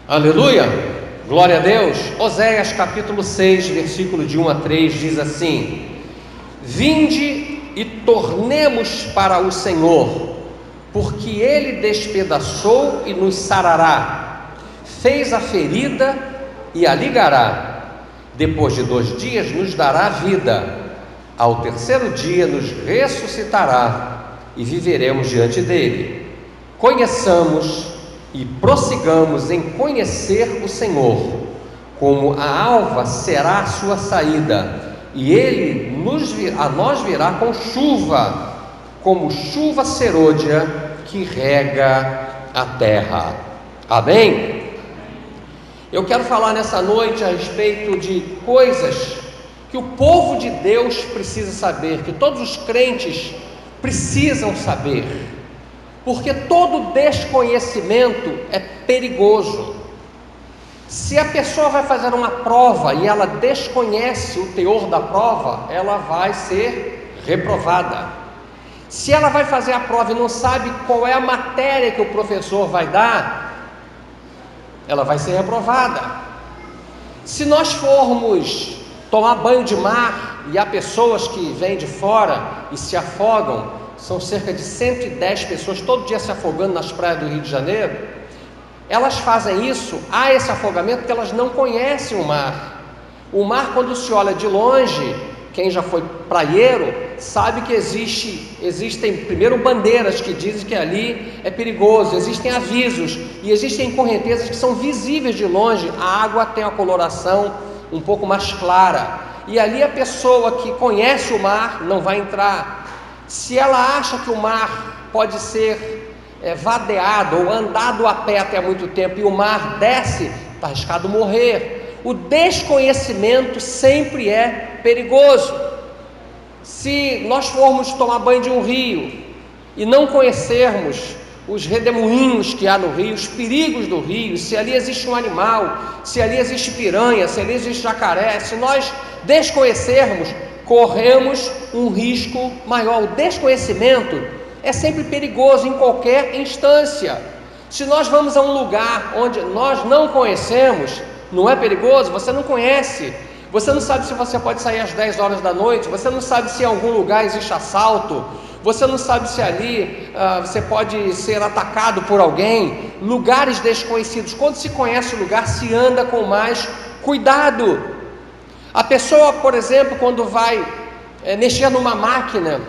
Aleluia, glória a Deus. Oséias capítulo 6, versículo de 1 a 3 diz assim: Vinde e tornemos para o Senhor, porque Ele despedaçou e nos sarará, fez a ferida e a ligará. Depois de 2 dias nos dará vida, ao terceiro dia nos ressuscitará e viveremos diante dele. Conheçamos e prossigamos em conhecer o Senhor. Como a alva será a sua saída, e ele a nós virá com chuva, como chuva serôdia que rega a terra. Amém? Eu quero falar nessa noite a respeito de coisas que o povo de Deus precisa saber, que todos os crentes precisam saber, porque todo desconhecimento é perigoso. Se a pessoa vai fazer uma prova e ela desconhece o teor da prova, ela vai ser reprovada. Se ela vai fazer a prova e não sabe qual é a matéria que o professor vai dar, ela vai ser reprovada. Se nós formos tomar banho de mar, e há pessoas que vêm de fora e se afogam, são cerca de 110 pessoas todo dia se afogando nas praias do Rio de Janeiro. Elas fazem isso, há esse afogamento porque elas não conhecem o mar. O mar, quando se olha de longe, quem já foi praieiro sabe que existem primeiro bandeiras que dizem que ali é perigoso, existem avisos e existem correntezas que são visíveis de longe. A água tem a coloração um pouco mais clara, e ali a pessoa que conhece o mar não vai entrar. Se ela acha que o mar pode ser vadeado ou andado a pé até muito tempo e o mar desce, está arriscado morrer. O desconhecimento sempre é perigoso. Se nós formos tomar banho de um rio e não conhecermos os redemoinhos que há no rio, os perigos do rio, se ali existe um animal, se ali existe piranha, se ali existe jacaré, se nós desconhecermos, corremos um risco maior. O desconhecimento é sempre perigoso em qualquer instância. Se nós vamos a um lugar onde nós não conhecemos, não é perigoso? Você não conhece, você não sabe se você pode sair às 10 horas da noite, você não sabe se em algum lugar existe assalto, você não sabe se ali você pode ser atacado por alguém. Lugares desconhecidos, quando se conhece o lugar, se anda com mais cuidado. A pessoa, por exemplo, quando vai mexer numa máquina,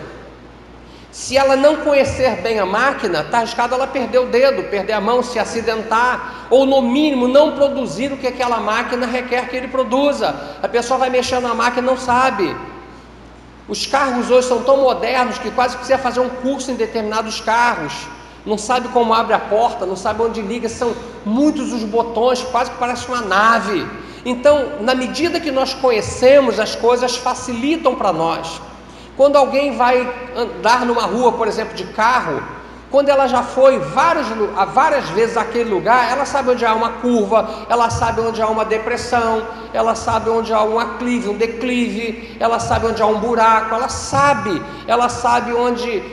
se ela não conhecer bem a máquina, está arriscado ela perder o dedo, perder a mão, se acidentar, ou no mínimo não produzir o que aquela máquina requer que ele produza. A pessoa vai mexer na máquina e não sabe. Os carros hoje são tão modernos que quase precisa fazer um curso em determinados carros. Não sabe como abre a porta, não sabe onde liga, são muitos os botões, quase que parece uma nave. Então, na medida que nós conhecemos, as coisas facilitam para nós. Quando alguém vai andar numa rua, por exemplo, de carro, quando ela já foi várias vezes àquele lugar, ela sabe onde há uma curva, ela sabe onde há uma depressão, ela sabe onde há um aclive, um declive, ela sabe onde há um buraco, ela sabe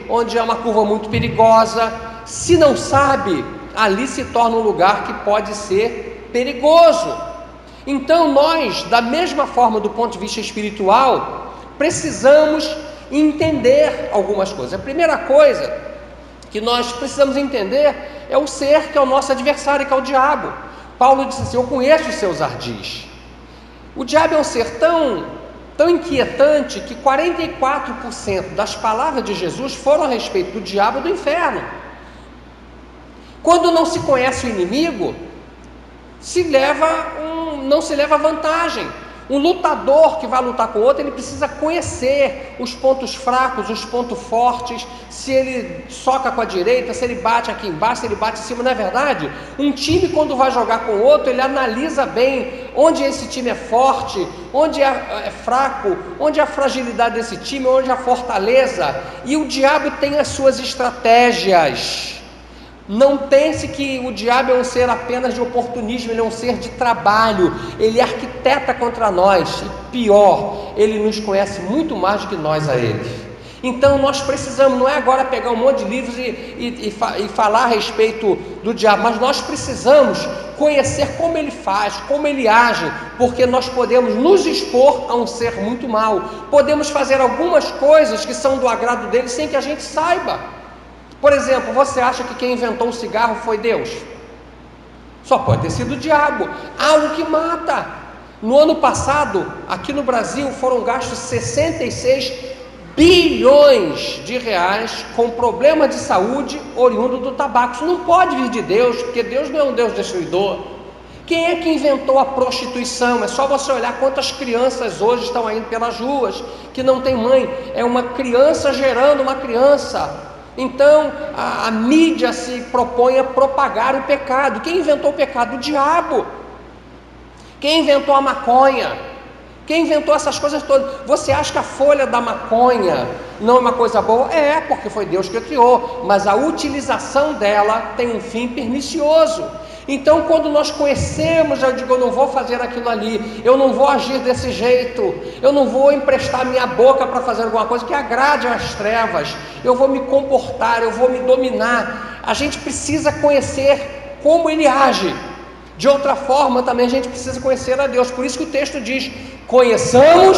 onde há uma curva muito perigosa. Se não sabe, ali se torna um lugar que pode ser perigoso. Então nós, da mesma forma do ponto de vista espiritual, precisamos entender algumas coisas. A primeira coisa que nós precisamos entender é o ser que é o nosso adversário, que é o diabo. Paulo disse assim: eu conheço os seus ardis. O diabo é um ser tão inquietante que 44% das palavras de Jesus foram a respeito do diabo e do inferno. Quando não se conhece o inimigo, não se leva vantagem. Um lutador que vai lutar com outro, ele precisa conhecer os pontos fracos, os pontos fortes, se ele soca com a direita, se ele bate aqui embaixo, se ele bate em cima. Não é verdade? Um time, quando vai jogar com o outro, ele analisa bem onde esse time é forte, onde é fraco, onde é a fragilidade desse time, onde é a fortaleza. E o diabo tem as suas estratégias. Não pense que o diabo é um ser apenas de oportunismo, ele é um ser de trabalho, ele arquiteta contra nós, e pior, ele nos conhece muito mais do que nós a ele. Então nós precisamos, não é agora pegar um monte de livros e falar a respeito do diabo, mas nós precisamos conhecer como ele faz, como ele age, porque nós podemos nos expor a um ser muito mau, podemos fazer algumas coisas que são do agrado dele sem que a gente saiba. Por exemplo, você acha que quem inventou o cigarro foi Deus? Só pode ter sido o diabo, algo que mata. No ano passado, aqui no Brasil, foram gastos 66 bilhões de reais com problema de saúde oriundo do tabaco. Isso não pode vir de Deus, porque Deus não é um Deus destruidor. Quem é que inventou a prostituição? É só você olhar quantas crianças hoje estão indo pelas ruas, que não tem mãe, é uma criança gerando uma criança. Então a mídia se propõe a propagar o pecado. Quem inventou o pecado? O diabo. Quem inventou a maconha? Quem inventou essas coisas todas? Você acha que a folha da maconha não é uma coisa boa? É, porque foi Deus que criou, mas a utilização dela tem um fim pernicioso. Então quando nós conhecemos, eu digo, eu não vou fazer aquilo ali, eu não vou agir desse jeito, eu não vou emprestar minha boca para fazer alguma coisa que agrade às trevas, eu vou me comportar, eu vou me dominar. A gente precisa conhecer como ele age. De outra forma também a gente precisa conhecer a Deus. Por isso que o texto diz: conheçamos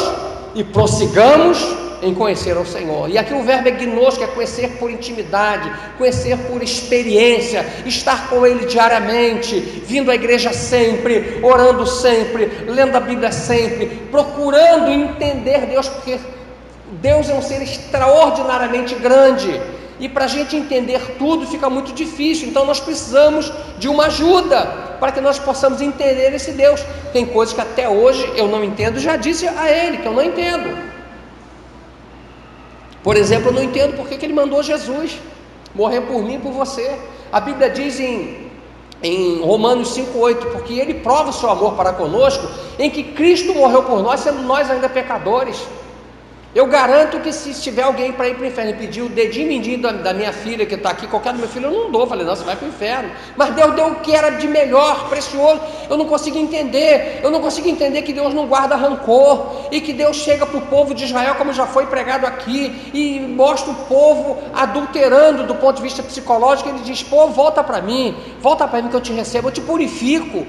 e prossigamos em conhecer ao Senhor. E aqui o verbo é gnos, que é conhecer por intimidade, conhecer por experiência, estar com Ele diariamente, vindo à igreja sempre, orando sempre, lendo a Bíblia sempre, procurando entender Deus, porque Deus é um ser extraordinariamente grande, e para a gente entender tudo fica muito difícil. Então nós precisamos de uma ajuda para que nós possamos entender esse Deus. Tem coisas que até hoje eu não entendo, já disse a Ele que eu não entendo. Por exemplo, eu não entendo porque que Ele mandou Jesus morrer por mim e por você. A Bíblia diz em Romanos 5,8, porque Ele prova o seu amor para conosco, em que Cristo morreu por nós, sendo nós ainda pecadores. Eu garanto que se tiver alguém para ir para o inferno e pedir o dedinho mindinho da minha filha que está aqui, qualquer do meu filho, eu não dou. Falei, não, você vai para o inferno. Mas Deus deu o que era de melhor, precioso. Eu não consigo entender que Deus não guarda rancor, e que Deus chega para o povo de Israel, como já foi pregado aqui, e mostra o povo adulterando do ponto de vista psicológico. Ele diz: pô, volta para mim que eu te recebo, eu te purifico.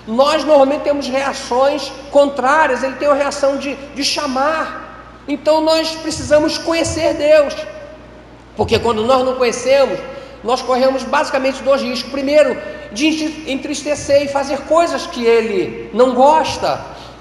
Nós normalmente temos reações contrárias. Ele tem uma reação de chamar. Então nós precisamos conhecer Deus, porque quando nós não conhecemos, nós corremos basicamente dois riscos. Primeiro, de entristecer e fazer coisas que Ele não gosta.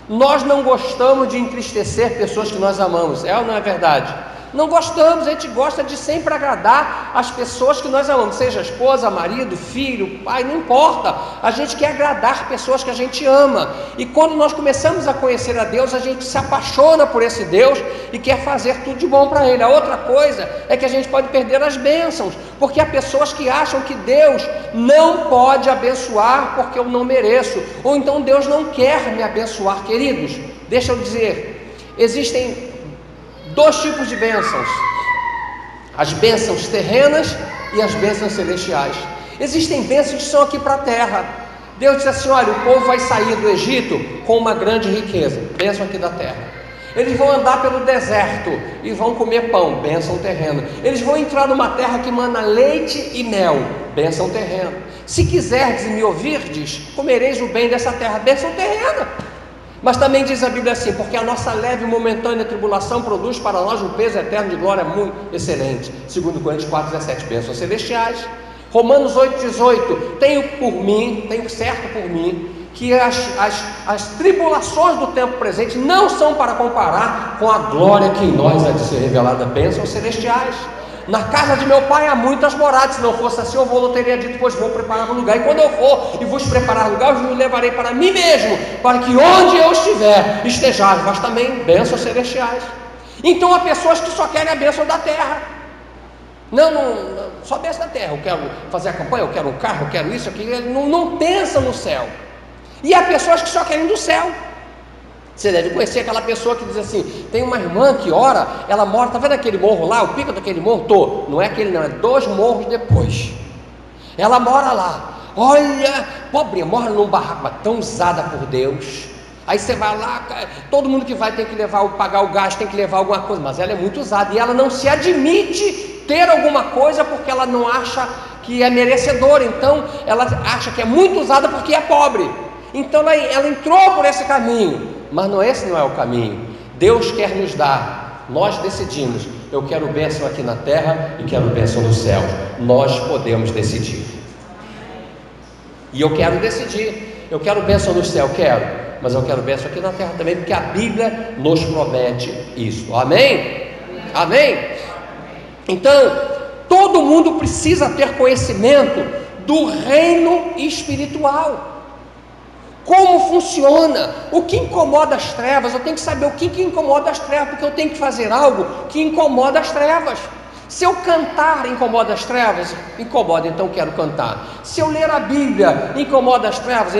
Nós não gostamos de entristecer pessoas que nós amamos, é ou não é verdade? Não gostamos, a gente gosta de sempre agradar as pessoas que nós amamos, seja esposa, marido, filho, pai, não importa. A gente quer agradar pessoas que a gente ama, e quando nós começamos a conhecer a Deus, a gente se apaixona por esse Deus e quer fazer tudo de bom para Ele. A outra coisa é que a gente pode perder as bênçãos, porque há pessoas que acham que Deus não pode abençoar porque eu não mereço, ou então Deus não quer me abençoar. Queridos, deixa eu dizer, existem dois tipos de bênçãos: as bênçãos terrenas e as bênçãos celestiais. Existem bênçãos que são aqui para a terra. Deus diz assim: olha, o povo vai sair do Egito com uma grande riqueza, bênção aqui da terra. Eles vão andar pelo deserto e vão comer pão, bênção terrena. Eles vão entrar numa terra que mana leite e mel, bênção terrena. Se quiserdes e me ouvirdes, comereis o bem dessa terra, bênção terrena. Mas também diz a Bíblia assim: porque a nossa leve e momentânea tribulação produz para nós um peso eterno de glória muito excelente. 2 Coríntios 4,17, bênçãos celestiais. Romanos 8,18, tenho certo por mim que as tribulações do tempo presente não são para comparar com a glória que em nós há de ser revelada, bênçãos celestiais. Na casa de meu pai há muitas moradas, se não fosse assim eu teria dito, pois vou preparar um lugar, e quando eu for e vos preparar lugar, eu vos levarei para mim mesmo, para que onde eu estiver, estejais, mas também bênçãos celestiais. Então há pessoas que só querem a bênção da terra. Não, só bênção da terra. Eu quero fazer a campanha, eu quero um carro, eu quero isso, aquilo. Não pensa no céu. E há pessoas que só querem do céu. Você deve conhecer aquela pessoa que diz assim: tem uma irmã que ora, ela mora, tá vendo aquele morro lá, o pico daquele morro? Não é aquele não, é 2 morros depois. Ela mora lá, olha, pobrinha, mora num barraco, tão usada por Deus. Aí você vai lá, todo mundo que vai tem que pagar o gás, tem que levar alguma coisa, mas ela é muito usada e ela não se admite ter alguma coisa porque ela não acha que é merecedora, então ela acha que é muito usada porque é pobre. Então ela entrou por esse caminho, mas esse não é o caminho. Deus quer nos dar, nós decidimos, eu quero bênção aqui na terra e quero bênção no céu. Nós podemos decidir. E eu quero decidir, eu quero bênção no céu, quero, mas eu quero bênção aqui na terra também, porque a Bíblia nos promete isso. Amém? Amém? Então, todo mundo precisa ter conhecimento do reino espiritual. Como funciona? O que incomoda as trevas? Eu tenho que saber o que incomoda as trevas, porque eu tenho que fazer algo que incomoda as trevas. Se eu cantar incomoda as trevas, incomoda, então quero cantar. Se eu ler a Bíblia incomoda as trevas,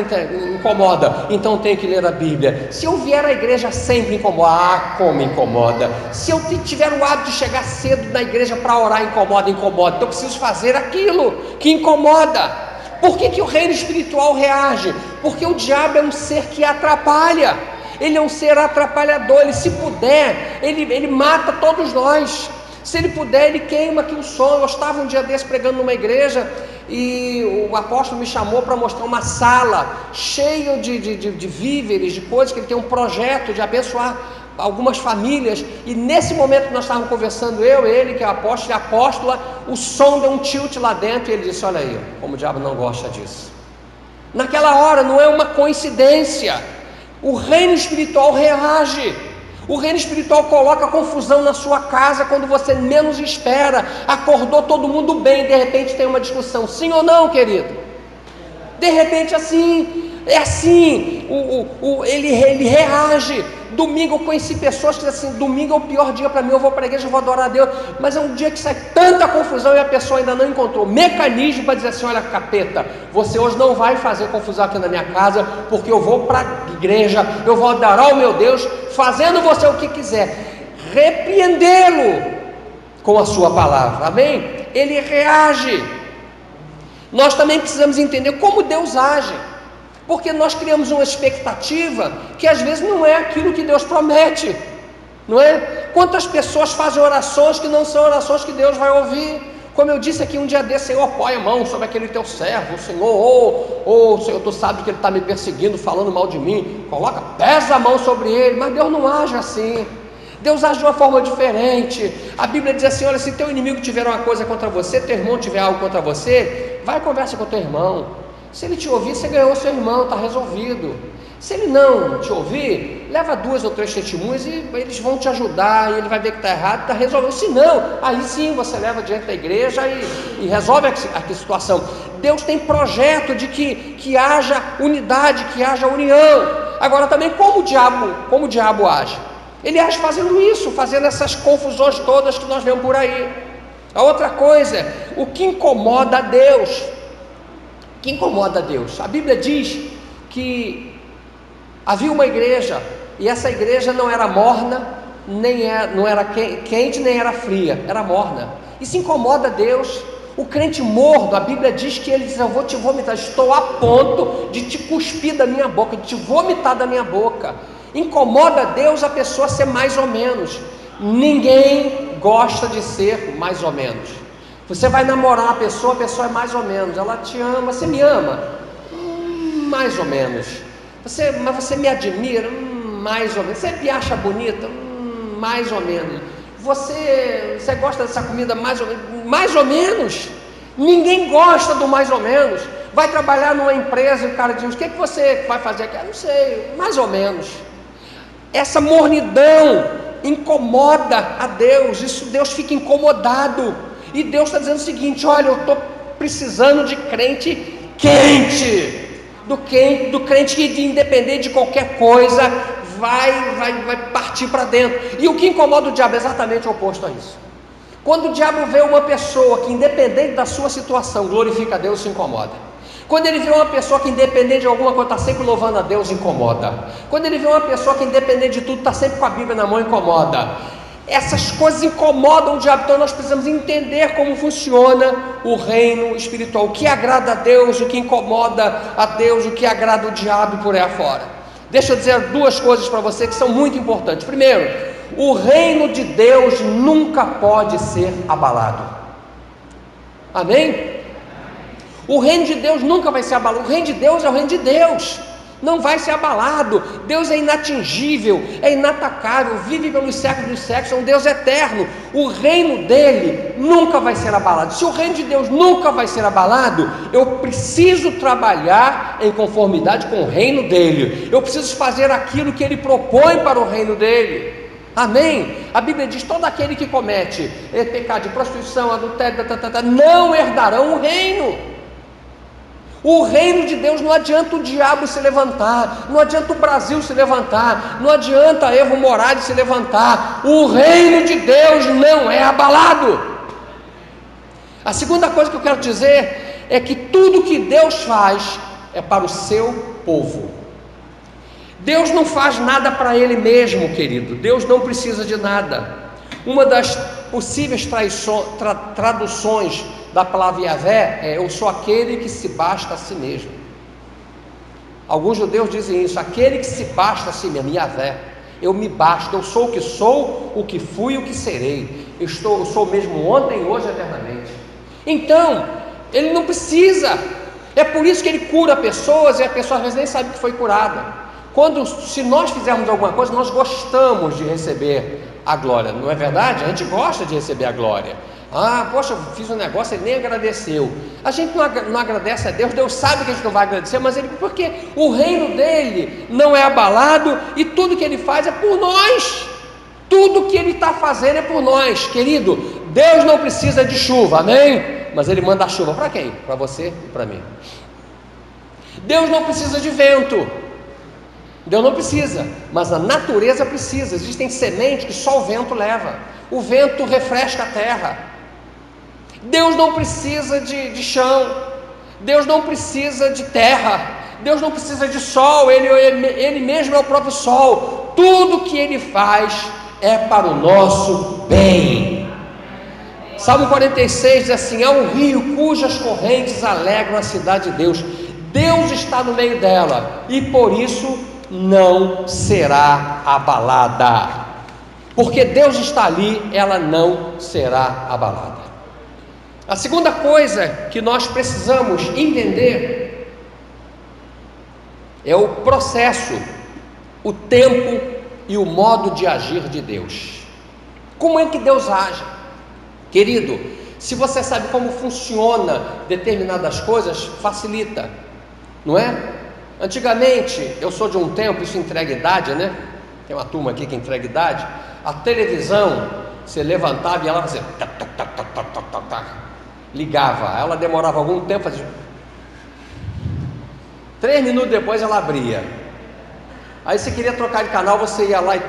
incomoda, então tenho que ler a Bíblia. Se eu vier à igreja sempre incomoda, como incomoda. Se eu tiver o hábito de chegar cedo na igreja para orar, incomoda, então eu preciso fazer aquilo que incomoda. Por que o reino espiritual reage? Porque o diabo é um ser que atrapalha. Ele é um ser atrapalhador. Ele, se puder, ele mata todos nós. Se ele puder, ele queima aqui o som. Eu estava um dia desse pregando numa igreja e o apóstolo me chamou para mostrar uma sala cheia de víveres, de coisas, que ele tem um projeto de abençoar algumas famílias. E nesse momento que nós estávamos conversando, ele que é apóstolo e a apóstola, o som deu um tilt lá dentro e ele disse: olha aí, como o diabo não gosta disso. Naquela hora, não é uma coincidência, o reino espiritual reage. O reino espiritual coloca confusão na sua casa quando você menos espera. Acordou todo mundo bem, de repente tem uma discussão, sim ou não, querido? De repente é assim, ele reage. Domingo eu conheci pessoas que dizem assim: domingo é o pior dia para mim, eu vou para a igreja, eu vou adorar a Deus, mas é um dia que sai tanta confusão e a pessoa ainda não encontrou mecanismo para dizer assim: olha, capeta, você hoje não vai fazer confusão aqui na minha casa, porque eu vou para a igreja, eu vou adorar o meu Deus, fazendo você o que quiser, repreendê-lo com a sua palavra, amém? Ele reage. Nós também precisamos entender como Deus age, porque nós criamos uma expectativa que às vezes não é aquilo que Deus promete, não é? Quantas pessoas fazem orações que não são orações que Deus vai ouvir? Como eu disse aqui um dia desse: Senhor, põe a mão sobre aquele teu servo, Senhor, Senhor, tu sabe que ele está me perseguindo, falando mal de mim, pesa a mão sobre ele. Mas Deus não age assim, Deus age de uma forma diferente. A Bíblia diz assim: olha, se teu inimigo tiver uma coisa contra você, teu irmão tiver algo contra você, vai e conversa com o teu irmão. Se ele te ouvir, você ganhou seu irmão, está resolvido. Se ele não te ouvir, leva 2 ou 3 testemunhas e eles vão te ajudar, e ele vai ver que está errado, está resolvido. Se não, aí sim você leva diante da igreja e resolve a situação. Deus tem projeto de que haja unidade, que haja união. Agora também, como o diabo age? Ele age fazendo isso, fazendo essas confusões todas que nós vemos por aí. A outra coisa, o que incomoda a Deus? Que incomoda a Deus? A Bíblia diz que havia uma igreja, e essa igreja não era morna, não era quente, nem era fria, era morna. Isso incomoda a Deus. O crente morno, a Bíblia diz que ele diz: eu vou te vomitar, estou a ponto de te cuspir da minha boca, de te vomitar da minha boca. Incomoda a Deus a pessoa ser mais ou menos. Ninguém gosta de ser mais ou menos. Você vai namorar a pessoa é mais ou menos. Ela te ama, você me ama? Mais ou menos. Mas você me admira? Mais ou menos. Você me acha bonita? Mais ou menos. Você gosta dessa comida? Mais ou menos. Mais ou menos. Ninguém gosta do mais ou menos. Vai trabalhar numa empresa e o cara diz: o que você vai fazer aqui? Não sei, mais ou menos. Essa mornidão incomoda a Deus. Deus fica incomodado. E Deus está dizendo o seguinte: olha, eu estou precisando de crente quente, do crente que, independente de qualquer coisa, vai partir para dentro. E o que incomoda o diabo é exatamente o oposto a isso. Quando o diabo vê uma pessoa que, independente da sua situação, glorifica a Deus, se incomoda. Quando ele vê uma pessoa que, independente de alguma coisa, está sempre louvando a Deus, incomoda. Quando ele vê uma pessoa que, independente de tudo, está sempre com a Bíblia na mão, incomoda. Essas coisas incomodam o diabo. Então nós precisamos entender como funciona o reino espiritual, o que agrada a Deus, o que incomoda a Deus, o que agrada o diabo e por aí afora. Deixa eu dizer duas coisas para você que são muito importantes. Primeiro, o reino de Deus nunca pode ser abalado. Amém? O reino de Deus nunca vai ser abalado. O reino de Deus é o reino de Deus, não vai ser abalado. Deus é inatingível, é inatacável, vive pelos séculos dos séculos, é um Deus eterno. O reino dele nunca vai ser abalado. Se o reino de Deus nunca vai ser abalado, eu preciso trabalhar em conformidade com o reino dele. Eu preciso fazer aquilo que ele propõe para o reino dele. Amém? A Bíblia diz: todo aquele que comete pecado de prostituição, adultério, não herdarão o reino. O reino de Deus, não adianta o diabo se levantar, não adianta o Brasil se levantar, não adianta Evo Morales se levantar, o reino de Deus não é abalado. A segunda coisa que eu quero dizer é que tudo que Deus faz é para o seu povo. Deus não faz nada para Ele mesmo, querido. Deus não precisa de nada. Uma das possíveis traduções da palavra Yahvé é: eu sou aquele que se basta a si mesmo. Alguns judeus dizem isso: aquele que se basta a si mesmo, Yahvé. Eu me basto, eu sou o que sou, o que fui e o que serei. Eu sou o mesmo ontem, hoje e eternamente. Então, Ele não precisa. É por isso que Ele cura pessoas e a pessoa às vezes nem sabe que foi curada. Se nós fizermos alguma coisa, nós gostamos de receber a glória, não é verdade? A gente gosta de receber a glória. Ah, poxa, eu fiz um negócio, ele nem agradeceu. A gente não agradece a Deus. Deus sabe que a gente não vai agradecer, mas porque o reino dele não é abalado e tudo que ele faz é por nós. Tudo que ele está fazendo é por nós, querido. Deus não precisa de chuva, amém? Mas ele manda a chuva para quem? Para você e para mim. Deus não precisa de vento. Deus não precisa, mas a natureza precisa. Existem sementes que só o vento leva. O vento refresca a terra. Deus não precisa de chão. Deus não precisa de terra. Deus não precisa de sol. Ele mesmo é o próprio sol. Tudo que Ele faz é para o nosso bem. Salmo 46 diz assim: há um rio cujas correntes alegram a cidade de Deus. Deus está no meio dela e por isso não será abalada. Porque Deus está ali, ela não será abalada. A segunda coisa que nós precisamos entender é o processo, o tempo e o modo de agir de Deus. Como é que Deus age? Querido, se você sabe como funciona determinadas coisas, facilita, não é? Antigamente, eu sou de um tempo, isso entrega idade, né? Tem uma turma aqui que entrega idade. A televisão, você levantava e ela fazia ligava, ela demorava algum tempo, fazia 3 minutos depois ela abria. Aí você queria trocar de canal, você ia lá e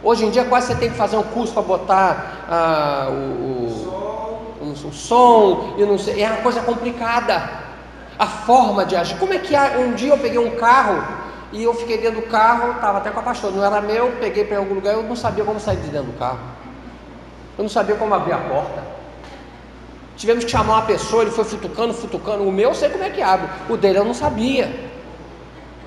Hoje em dia quase você tem que fazer um curso para botar o som e não sei, é uma coisa complicada. A forma de agir. Como é que um dia eu peguei um carro e eu fiquei dentro do carro, estava até com a pastora, não era meu, peguei para algum lugar, eu não sabia como sair de dentro do carro, eu não sabia como abrir a porta. Tivemos que chamar uma pessoa, ele foi futucando, o meu eu sei como é que abre, o dele eu não sabia.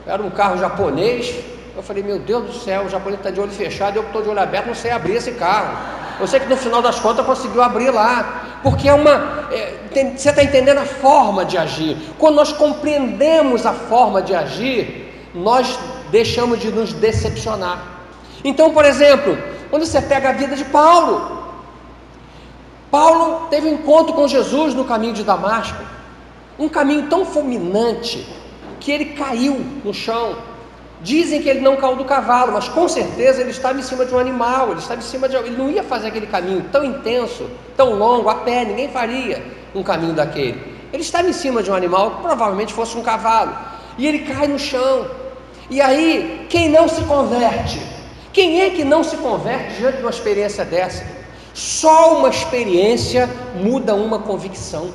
Era um carro japonês, eu falei, meu Deus do céu, o japonês está de olho fechado, eu que estou de olho aberto, não sei abrir esse carro. Eu sei que no final das contas conseguiu abrir lá, porque você está entendendo a forma de agir. Quando nós compreendemos a forma de agir, nós deixamos de nos decepcionar. Então, por exemplo, quando você pega a vida de Paulo teve um encontro com Jesus no caminho de Damasco, um caminho tão fulminante que ele caiu no chão. Dizem que ele não caiu do cavalo, mas com certeza ele estava em cima de um animal, ele não ia fazer aquele caminho tão intenso, tão longo, a pé, ninguém faria um caminho daquele. Ele estava em cima de um animal que provavelmente fosse um cavalo, e ele cai no chão. E aí, quem não se converte? Quem é que não se converte diante de uma experiência dessa? Só uma experiência muda uma convicção.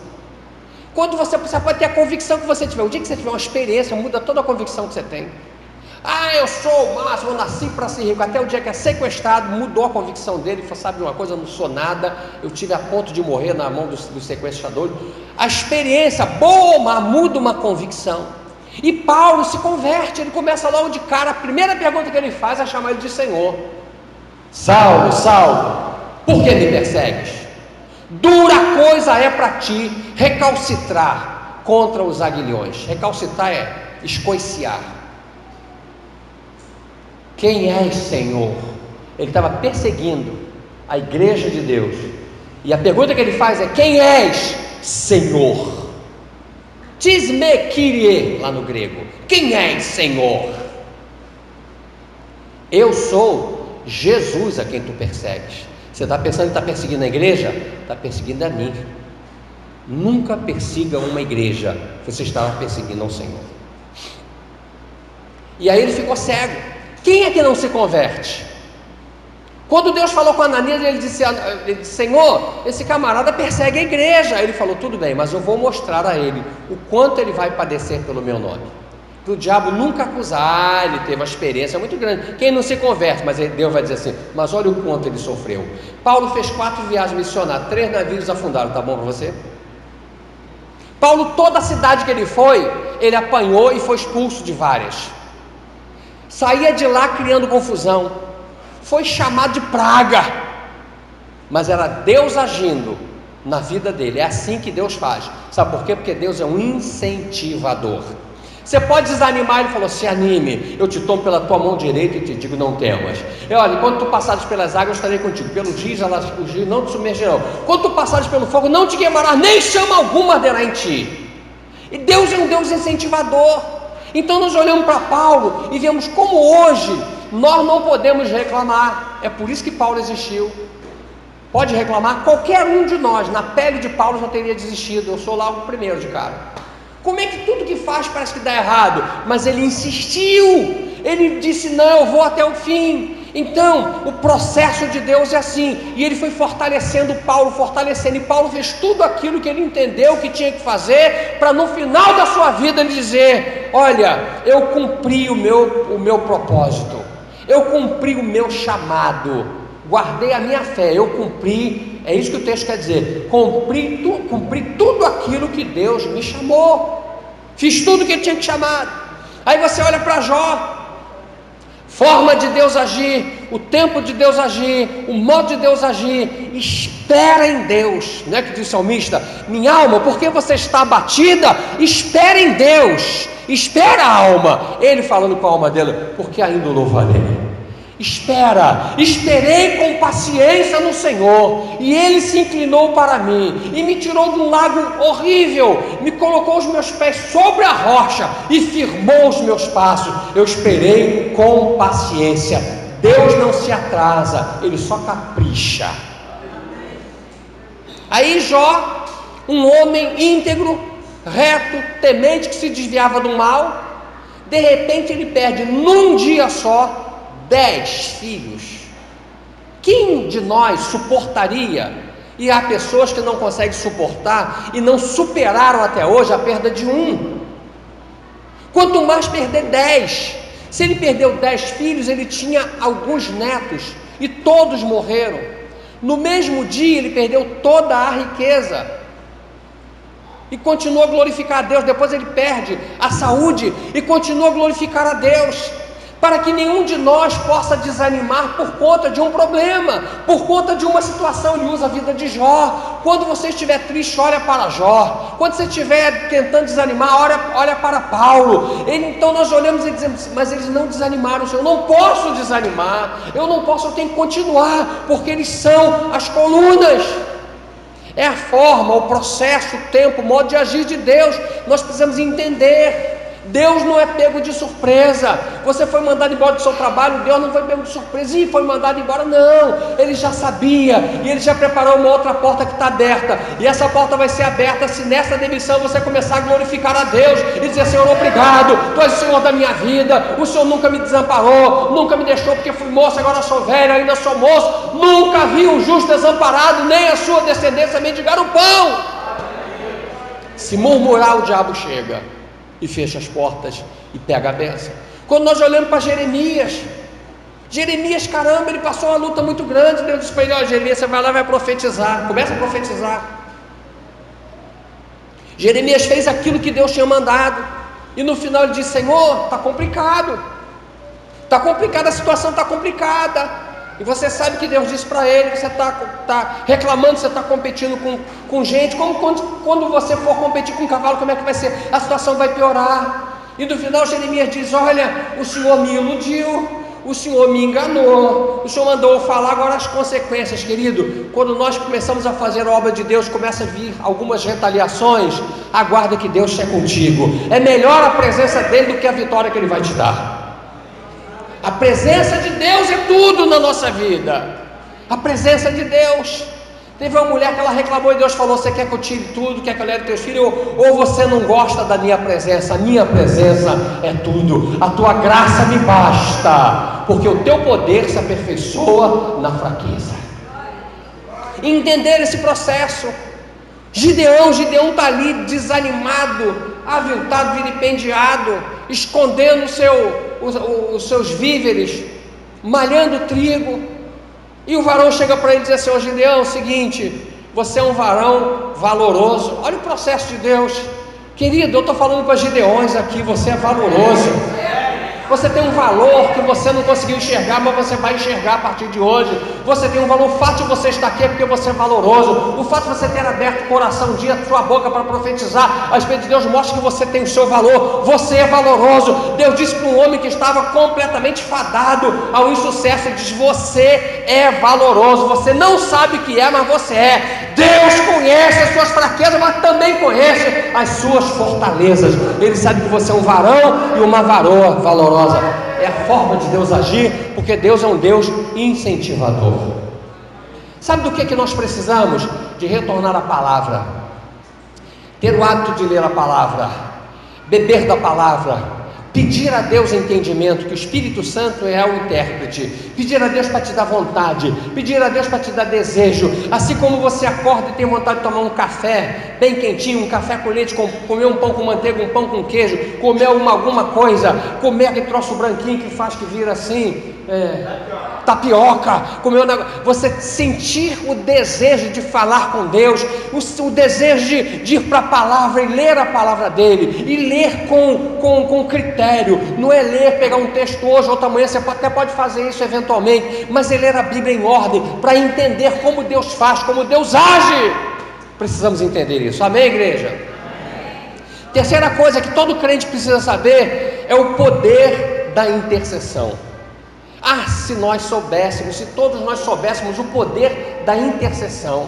Quando você pode ter a convicção que você tiver, o dia que você tiver uma experiência, muda toda a convicção que você tem. Ah, eu sou o máximo, eu nasci para ser rico. Até o dia que é sequestrado, mudou a convicção dele. Falou, sabe de uma coisa, eu não sou nada, eu tive a ponto de morrer na mão dos sequestradores. A experiência boa muda uma convicção. E Paulo se converte, ele começa logo de cara, a primeira pergunta que ele faz é chamar ele de Senhor. Saulo, Saulo, por que me persegues? Dura coisa é para ti recalcitrar contra os aguilhões. Recalcitrar é escoiciar. Quem és, Senhor? Ele estava perseguindo a igreja de Deus, e a pergunta que ele faz é: quem és, Senhor? Tisme Kyrie, lá no grego. Quem és, Senhor? Eu sou Jesus a quem tu persegues. Você está pensando que está perseguindo a igreja? Está perseguindo a mim. Nunca persiga uma igreja, você estava perseguindo ao Senhor. E aí ele ficou cego. Quem é que não se converte? Quando Deus falou com Ananias, ele disse: Senhor, esse camarada persegue a igreja. Ele falou: tudo bem, mas eu vou mostrar a ele o quanto ele vai padecer pelo meu nome. Para o diabo nunca acusar, ele teve uma experiência muito grande. Quem não se converte, mas Deus vai dizer assim: mas olha o quanto ele sofreu. Paulo fez 4 viagens missionárias, 3 navios afundaram, tá bom para você? Paulo, toda a cidade que ele foi, ele apanhou e foi expulso de várias. Saía de lá criando confusão, foi chamado de praga, mas era Deus agindo na vida dele. É assim que Deus faz. Sabe por quê? Porque Deus é um incentivador. Você pode desanimar. Ele falou: se anime, eu te tomo pela tua mão direita e te digo: não temas. Olha, quando tu passares pelas águas, eu estarei contigo. Pelos rios, os rios não te submergirão. Quando tu passares pelo fogo, não te queimarás, nem chama alguma arderá em ti. E Deus é um Deus incentivador. Então nós olhamos para Paulo e vemos como hoje nós não podemos reclamar. É por isso que Paulo existiu. Pode reclamar? Qualquer um de nós, na pele de Paulo, já teria desistido. Eu sou lá o primeiro de cara. Como é que tudo que faz parece que dá errado? Mas ele insistiu, ele disse: não, eu vou até o fim. Então, o processo de Deus é assim, e ele foi fortalecendo Paulo, e Paulo fez tudo aquilo que ele entendeu que tinha que fazer, para no final da sua vida ele dizer: olha, eu cumpri o meu propósito, eu cumpri o meu chamado, guardei a minha fé, eu cumpri. É isso que o texto quer dizer: cumpri tudo aquilo que Deus me chamou, fiz tudo que ele tinha que chamar. Aí você olha para Jó, forma de Deus agir, o tempo de Deus agir, o modo de Deus agir. Espera em Deus, não é que diz o salmista: minha alma, por que você está abatida? Espera em Deus, espera a alma. Ele falando com a alma dele: porque ainda o louvarei. Esperei com paciência no Senhor, e Ele se inclinou para mim, e me tirou de um lago horrível, me colocou os meus pés sobre a rocha, e firmou os meus passos. Eu esperei com paciência. Deus não se atrasa, Ele só capricha. Aí Jó, um homem íntegro, reto, temente, que se desviava do mal, de repente ele perde num dia só 10 filhos. Quem de nós suportaria? E há pessoas que não conseguem suportar e não superaram até hoje a perda de um, quanto mais perder 10. Se ele perdeu 10 filhos, ele tinha alguns netos e todos morreram. No mesmo dia ele perdeu toda a riqueza e continua a glorificar a Deus. Depois ele perde a saúde e continua a glorificar a Deus. Para que nenhum de nós possa desanimar por conta de um problema, por conta de uma situação. Ele usa a vida de Jó. Quando você estiver triste, olha para Jó. Quando você estiver tentando desanimar, olha para Paulo. Então nós olhamos e dizemos: mas eles não desanimaram. Eu não posso desanimar, eu tenho que continuar, porque eles são as colunas. É a forma, o processo, o tempo, o modo de agir de Deus. Nós precisamos entender. Deus não é pego de surpresa. Você foi mandado embora do seu trabalho, Deus não foi pego de surpresa e foi mandado embora, não. Ele já sabia, e Ele já preparou uma outra porta que está aberta, e essa porta vai ser aberta se nessa demissão você começar a glorificar a Deus e dizer: Senhor, obrigado, Tu és o Senhor da minha vida, o Senhor nunca me desamparou, nunca me deixou porque fui moço, agora sou velho, ainda sou moço. Nunca vi um justo desamparado, nem a sua descendência mendigar o pão. Se murmurar, o diabo chega e fecha as portas e pega a bênção. Quando nós olhamos para Jeremias, caramba, ele passou uma luta muito grande. Deus disse para ele: ó, Jeremias, você vai lá e vai profetizar. Começa a profetizar. Jeremias fez aquilo que Deus tinha mandado. E no final ele diz: Senhor, está complicado, a situação está complicada. E você sabe que Deus disse para ele que você está reclamando, você está competindo com gente, como quando você for competir com um cavalo, como é que vai ser? A situação vai piorar. E no final Jeremias diz: olha, o Senhor me iludiu, o Senhor me enganou, o Senhor mandou eu falar. Agora as consequências, querido, quando nós começamos a fazer a obra de Deus, começa a vir algumas retaliações. Aguarda que Deus esteja contigo. É melhor a presença dele do que a vitória que ele vai te dar. A presença de Deus é tudo na nossa vida. A presença de Deus. Teve uma mulher que ela reclamou e Deus falou: você quer que eu tire tudo, quer que eu leve teus filhos, ou você não gosta da minha presença? A minha presença é tudo, a tua graça me basta, porque o teu poder se aperfeiçoa na fraqueza. Entender esse processo. Gideão está ali desanimado, aviltado, vilipendiado, escondendo os seus víveres, malhando trigo. E o varão chega para ele e diz assim: ô Gideão, é o seguinte, você é um varão valoroso. Olha o processo de Deus, querido. Eu estou falando para Gideões aqui: você é valoroso, você tem um valor que você não conseguiu enxergar, mas você vai enxergar a partir de hoje. Você tem um valor. O fato de você estar aqui é porque você é valoroso. O fato de você ter aberto o coração, um dia, sua boca para profetizar a respeito de Deus, mostra que você tem o seu valor. Você é valoroso. Deus disse para um homem que estava completamente fadado ao insucesso: diz: você é valoroso. Você não sabe o que é, mas você é. Deus conhece as suas fraquezas, mas também conhece as suas fortalezas. Ele sabe que você é um varão e uma varoa valorosa. É a forma de Deus agir, porque Deus é um Deus incentivador. Sabe do que nós precisamos? De retornar à palavra, ter o hábito de ler a palavra, beber da palavra, pedir a Deus entendimento, que o Espírito Santo é o intérprete, pedir a Deus para te dar vontade, pedir a Deus para te dar desejo. Assim como você acorda e tem vontade de tomar um café bem quentinho, um café com leite, comer um pão com manteiga, um pão com queijo, comer alguma coisa, comer aquele troço branquinho que faz que vira assim, tapioca, comer um negócio. Você sentir o desejo de falar com Deus, o desejo de ir para a palavra e ler a palavra dele, e ler com critério. Não é ler, pegar um texto hoje, outra manhã. Você até pode fazer isso eventualmente, mas é ler a Bíblia em ordem, para entender como Deus faz, como Deus age. Precisamos entender isso, amém, igreja? Amém. Terceira coisa que todo crente precisa saber é o poder da intercessão. Se nós soubéssemos, se todos nós soubéssemos o poder da intercessão.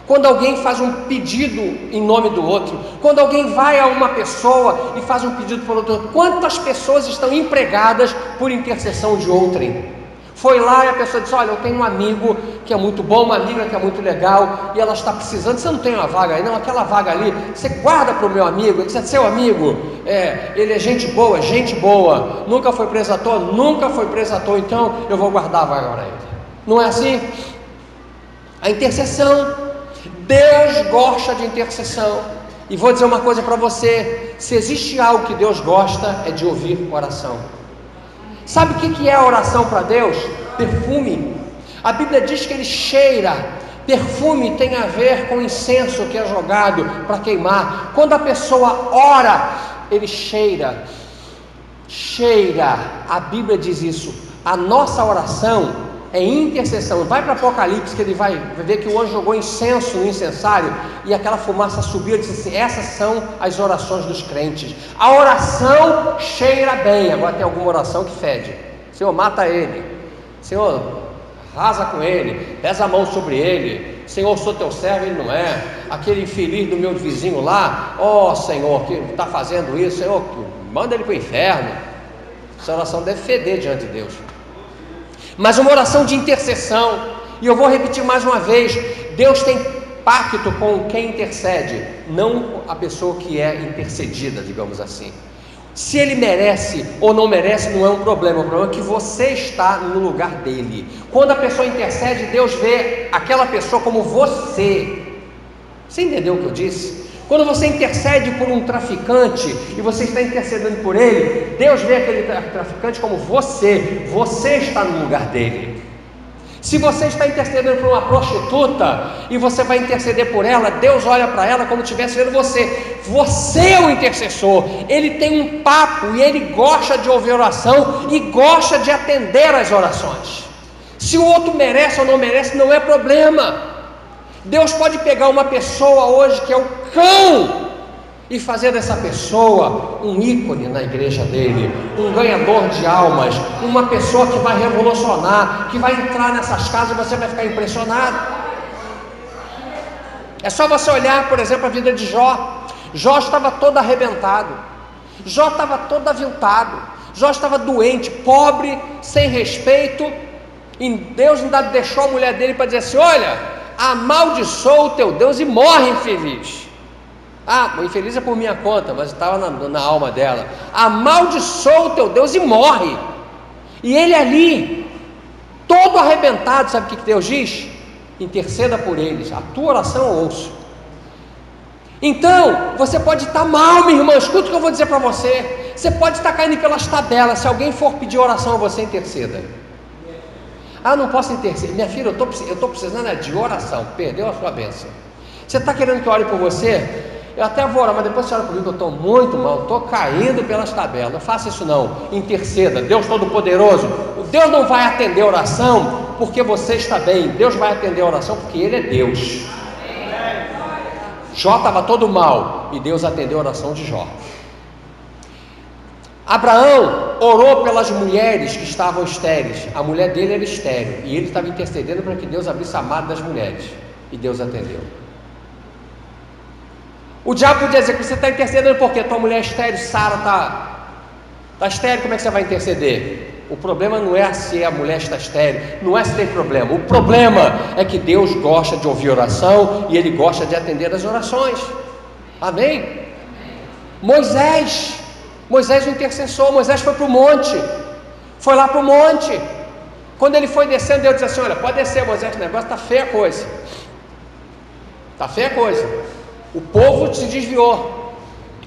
Quando alguém faz um pedido em nome do outro, quando alguém vai a uma pessoa e faz um pedido para o outro, quantas pessoas estão empregadas por intercessão de outrem? Foi lá e a pessoa disse: olha, eu tenho um amigo que é muito bom, uma amiga que é muito legal, e ela está precisando. Você não tem uma vaga aí? Não, aquela vaga ali, você guarda para o meu amigo. Ele disse: é seu amigo? Ele é gente boa, nunca foi preso à toa, então eu vou guardar a vaga para ele. Não é assim? A intercessão, Deus gosta de intercessão. E vou dizer uma coisa para você: se existe algo que Deus gosta, é de ouvir oração. Sabe o que é a oração para Deus? Perfume. A Bíblia diz que ele cheira. Perfume tem a ver com incenso que é jogado para queimar. Quando a pessoa ora, ele cheira. A Bíblia diz isso. A nossa oração é intercessão. Vai para Apocalipse, que ele vai ver que o anjo jogou incenso no incensário e aquela fumaça subiu. Ele disse assim: essas são as orações dos crentes. A oração cheira bem. Agora tem alguma oração que fede. Senhor, mata ele. Senhor, rasa com ele, pesa a mão sobre ele. Senhor, sou teu servo, ele não é. Aquele infeliz do meu vizinho lá, Senhor, que está fazendo isso, Senhor, manda ele para o inferno. Essa oração deve feder diante de Deus. Mas uma oração de intercessão, e eu vou repetir mais uma vez: Deus tem pacto com quem intercede, não a pessoa que é intercedida, digamos assim. Se ele merece ou não merece, não é um problema. O problema é que você está no lugar dele. Quando a pessoa intercede, Deus vê aquela pessoa como você. Você entendeu o que eu disse? Quando você intercede por um traficante e você está intercedendo por ele, Deus vê aquele traficante como você está no lugar dele. Se você está intercedendo por uma prostituta e você vai interceder por ela, Deus olha para ela como se estivesse vendo você. Você é o intercessor. Ele tem um papo e ele gosta de ouvir oração e gosta de atender às orações. Se o outro merece ou não merece, não é problema. Deus pode pegar uma pessoa hoje que é o cão e fazer dessa pessoa um ícone na igreja dele, um ganhador de almas, uma pessoa que vai revolucionar, que vai entrar nessas casas e você vai ficar impressionado. É só você olhar, por exemplo, a vida de Jó. Jó estava todo arrebentado, Jó estava todo aviltado, Jó estava doente, pobre, sem respeito, e Deus ainda deixou a mulher dele para dizer assim: olha, amaldiçoa o teu Deus e morre infeliz. O infeliz é por minha conta, mas estava na alma dela. Amaldiçoa o teu Deus e morre. E ele ali, todo arrebentado, sabe o que Deus diz? Interceda por eles, a tua oração eu ouço. Então, você pode estar mal, minha irmã, escuta o que eu vou dizer para você. Você pode estar caindo pelas tabelas. Se alguém for pedir oração a você, interceda. Não posso interceder. Minha filha, eu estou precisando de oração. Perdeu a sua bênção. Você está querendo que eu ore por você? Eu até vou orar, mas depois você ora comigo, eu estou muito mal, estou caindo pelas tabelas. Não faça isso não, interceda. Deus Todo-Poderoso, Deus não vai atender a oração porque você está bem. Deus vai atender a oração porque Ele é Deus. Jó estava todo mal e Deus atendeu a oração de Jó. Abraão orou pelas mulheres que estavam estéreis. A mulher dele era estéril e ele estava intercedendo para que Deus abrisse a mata das mulheres, e Deus atendeu. O diabo podia dizer que você está intercedendo porque tua mulher é estéril, Sara está estéril, como é que você vai interceder? O problema não é se a mulher está estéril, não é se tem problema. O problema é que Deus gosta de ouvir oração e Ele gosta de atender as orações. Amém? Moisés, o intercessor, Moisés foi para o monte, foi lá para o monte. Quando ele foi descendo, Deus disse assim: olha, pode descer, Moisés, o negócio está feia a coisa. Está feia a coisa. O povo se desviou.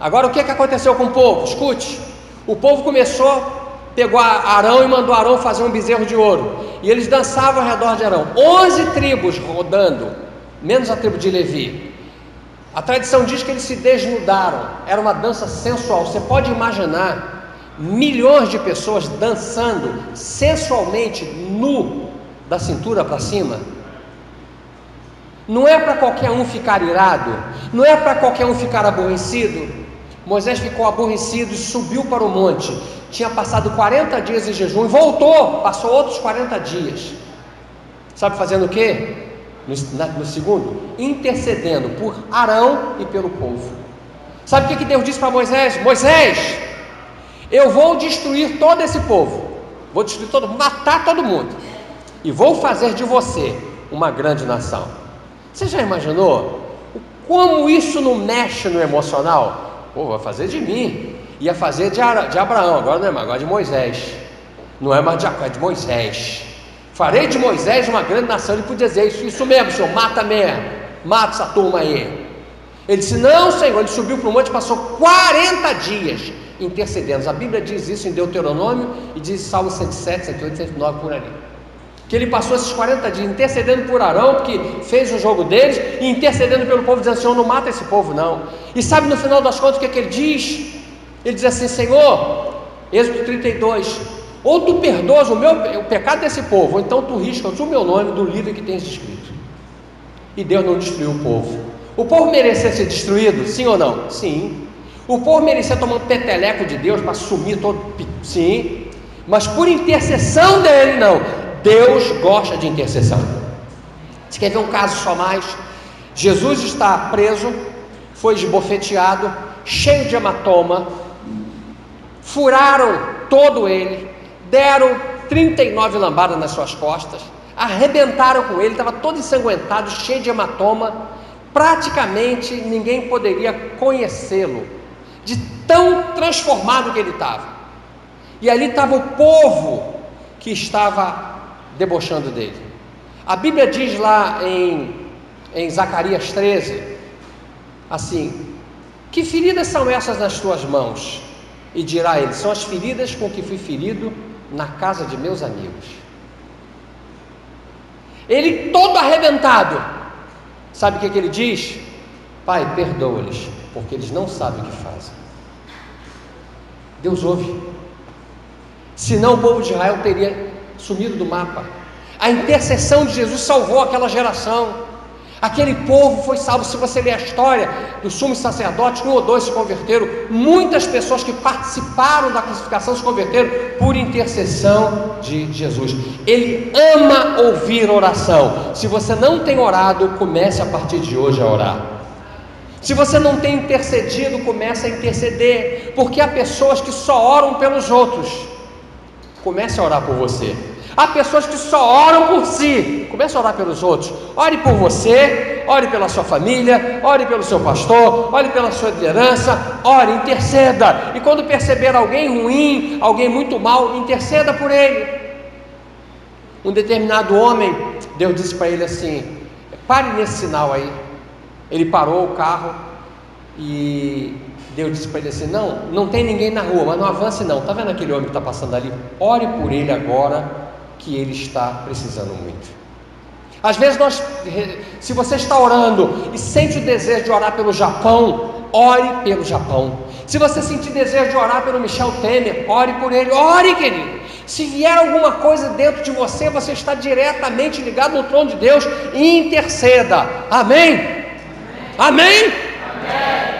Agora o que aconteceu com o povo? Escute. O povo pegou Arão e mandou Arão fazer um bezerro de ouro. E eles dançavam ao redor de Arão. 11 tribos rodando, menos a tribo de Levi. A tradição diz que eles se desnudaram. Era uma dança sensual. Você pode imaginar milhões de pessoas dançando sensualmente, nu, da cintura para cima? Não é para qualquer um ficar irado, não é para qualquer um ficar aborrecido. Moisés ficou aborrecido e subiu para o monte. Tinha passado 40 dias em jejum e voltou, passou outros 40 dias. Sabe fazendo o quê? No segundo, intercedendo por Arão e pelo povo. Sabe o que Deus disse para Moisés? Moisés, eu vou destruir todo esse povo, vou destruir matar todo mundo, e vou fazer de você uma grande nação. Você já imaginou como isso não mexe no emocional? Vai fazer de mim, ia fazer de Abraão, agora não é mais, agora de Moisés. Não é mais de Jacó, é de Moisés. Farei de Moisés uma grande nação. Ele podia dizer isso mesmo, Senhor, mata mesmo, mata essa turma aí. Ele disse: não, Senhor. Ele subiu para o monte e passou 40 dias intercedendo. A Bíblia diz isso em Deuteronômio e diz em Salmo 107, 108, 109 por ali, que ele passou esses 40 dias intercedendo por Arão, porque fez o jogo deles, e intercedendo pelo povo, dizendo: Senhor, não mata esse povo não. E sabe no final das contas o que ele diz? Ele diz assim: Senhor, Êxodo 32, ou tu perdoas o pecado desse povo, ou então tu riscas o meu nome do livro que tens escrito. E Deus não destruiu o povo. O povo merecia ser destruído? Sim ou não? Sim. O povo merecia tomar um peteleco de Deus para sumir todo? Sim. Mas por intercessão dele, não. Deus gosta de intercessão. Você quer ver um caso só mais? Jesus está preso, foi esbofeteado, cheio de hematoma, furaram todo ele, deram 39 lambadas nas suas costas, arrebentaram com ele, estava todo ensanguentado, cheio de hematoma, praticamente ninguém poderia conhecê-lo, de tão transformado que ele estava. E ali estava o povo que estava debochando dele. A Bíblia diz lá em Zacarias 13, assim: que feridas são essas nas tuas mãos? E dirá ele: são as feridas com que fui ferido na casa de meus amigos. Ele todo arrebentado, sabe o que ele diz? Pai, perdoa-lhes, porque eles não sabem o que fazem. Deus ouve. Senão o povo de Israel teria sumido do mapa. A intercessão de Jesus salvou aquela geração. Aquele povo foi salvo. Se você ler a história dos sumos sacerdotes, 1 ou 2 se converteram. Muitas pessoas que participaram da crucificação se converteram por intercessão de Jesus. Ele ama ouvir oração. Se você não tem orado, comece a partir de hoje a orar. Se você não tem intercedido, comece a interceder, porque há pessoas que só oram pelos outros. Comece a orar por você. Há pessoas que só oram por si. Comece a orar pelos outros. Ore por você, ore pela sua família, ore pelo seu pastor, ore pela sua liderança, ore, interceda. E quando perceber alguém ruim, alguém muito mal, interceda por ele. Um determinado homem, Deus disse para ele assim: pare nesse sinal aí. Ele parou o carro e Deus disse para ele assim: não tem ninguém na rua, mas não avance não. Está vendo aquele homem que está passando ali? Ore por ele agora, que ele está precisando muito. Às vezes se você está orando e sente o desejo de orar pelo Japão, ore pelo Japão. Se você sentir desejo de orar pelo Michel Temer, ore por ele. Ore, querido. Se vier alguma coisa dentro de você, você está diretamente ligado no trono de Deus e interceda. Amém? Amém? Amém.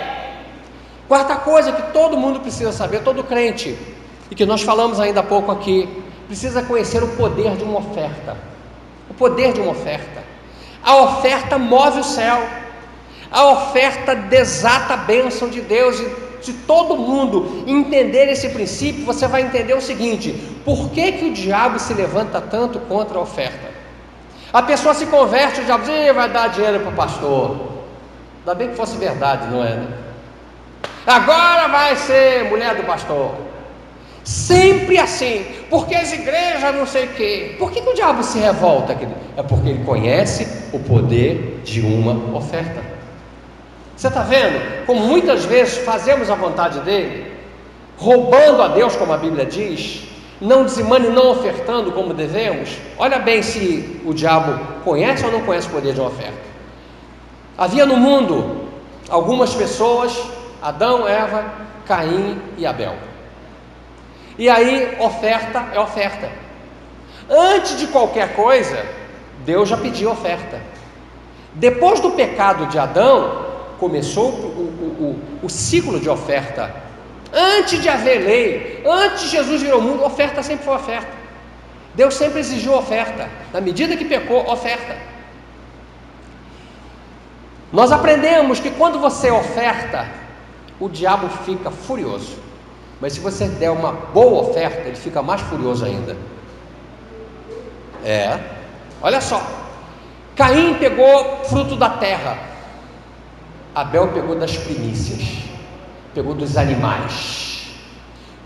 Quarta coisa que todo mundo precisa saber, todo crente, e que nós falamos ainda há pouco aqui, precisa conhecer o poder de uma oferta. O poder de uma oferta. A oferta move o céu. A oferta desata a bênção de Deus. E se todo mundo entender esse princípio, você vai entender o seguinte: por que o diabo se levanta tanto contra a oferta? A pessoa se converte, o diabo diz: vai dar dinheiro para o pastor. Ainda bem que fosse verdade, não é, né? Agora vai ser mulher do pastor. Sempre assim, porque as igrejas não sei o quê. Por que o diabo se revolta? É porque ele conhece o poder de uma oferta. Você está vendo como muitas vezes fazemos a vontade dele, roubando a Deus, como a Bíblia diz, não dizimando e não ofertando como devemos? Olha bem se o diabo conhece ou não conhece o poder de uma oferta. Havia no mundo algumas pessoas, Adão, Eva, Caim e Abel. E aí, oferta é oferta. Antes de qualquer coisa, Deus já pediu oferta. Depois do pecado de Adão, começou o ciclo de oferta. Antes de haver lei, antes de Jesus vir ao mundo, oferta sempre foi oferta. Deus sempre exigiu oferta. Na medida que pecou, oferta. Nós aprendemos que quando você oferta, o diabo fica furioso. Mas se você der uma boa oferta, ele fica mais furioso ainda. Olha só. Caim pegou fruto da terra. Abel pegou das primícias. Pegou dos animais.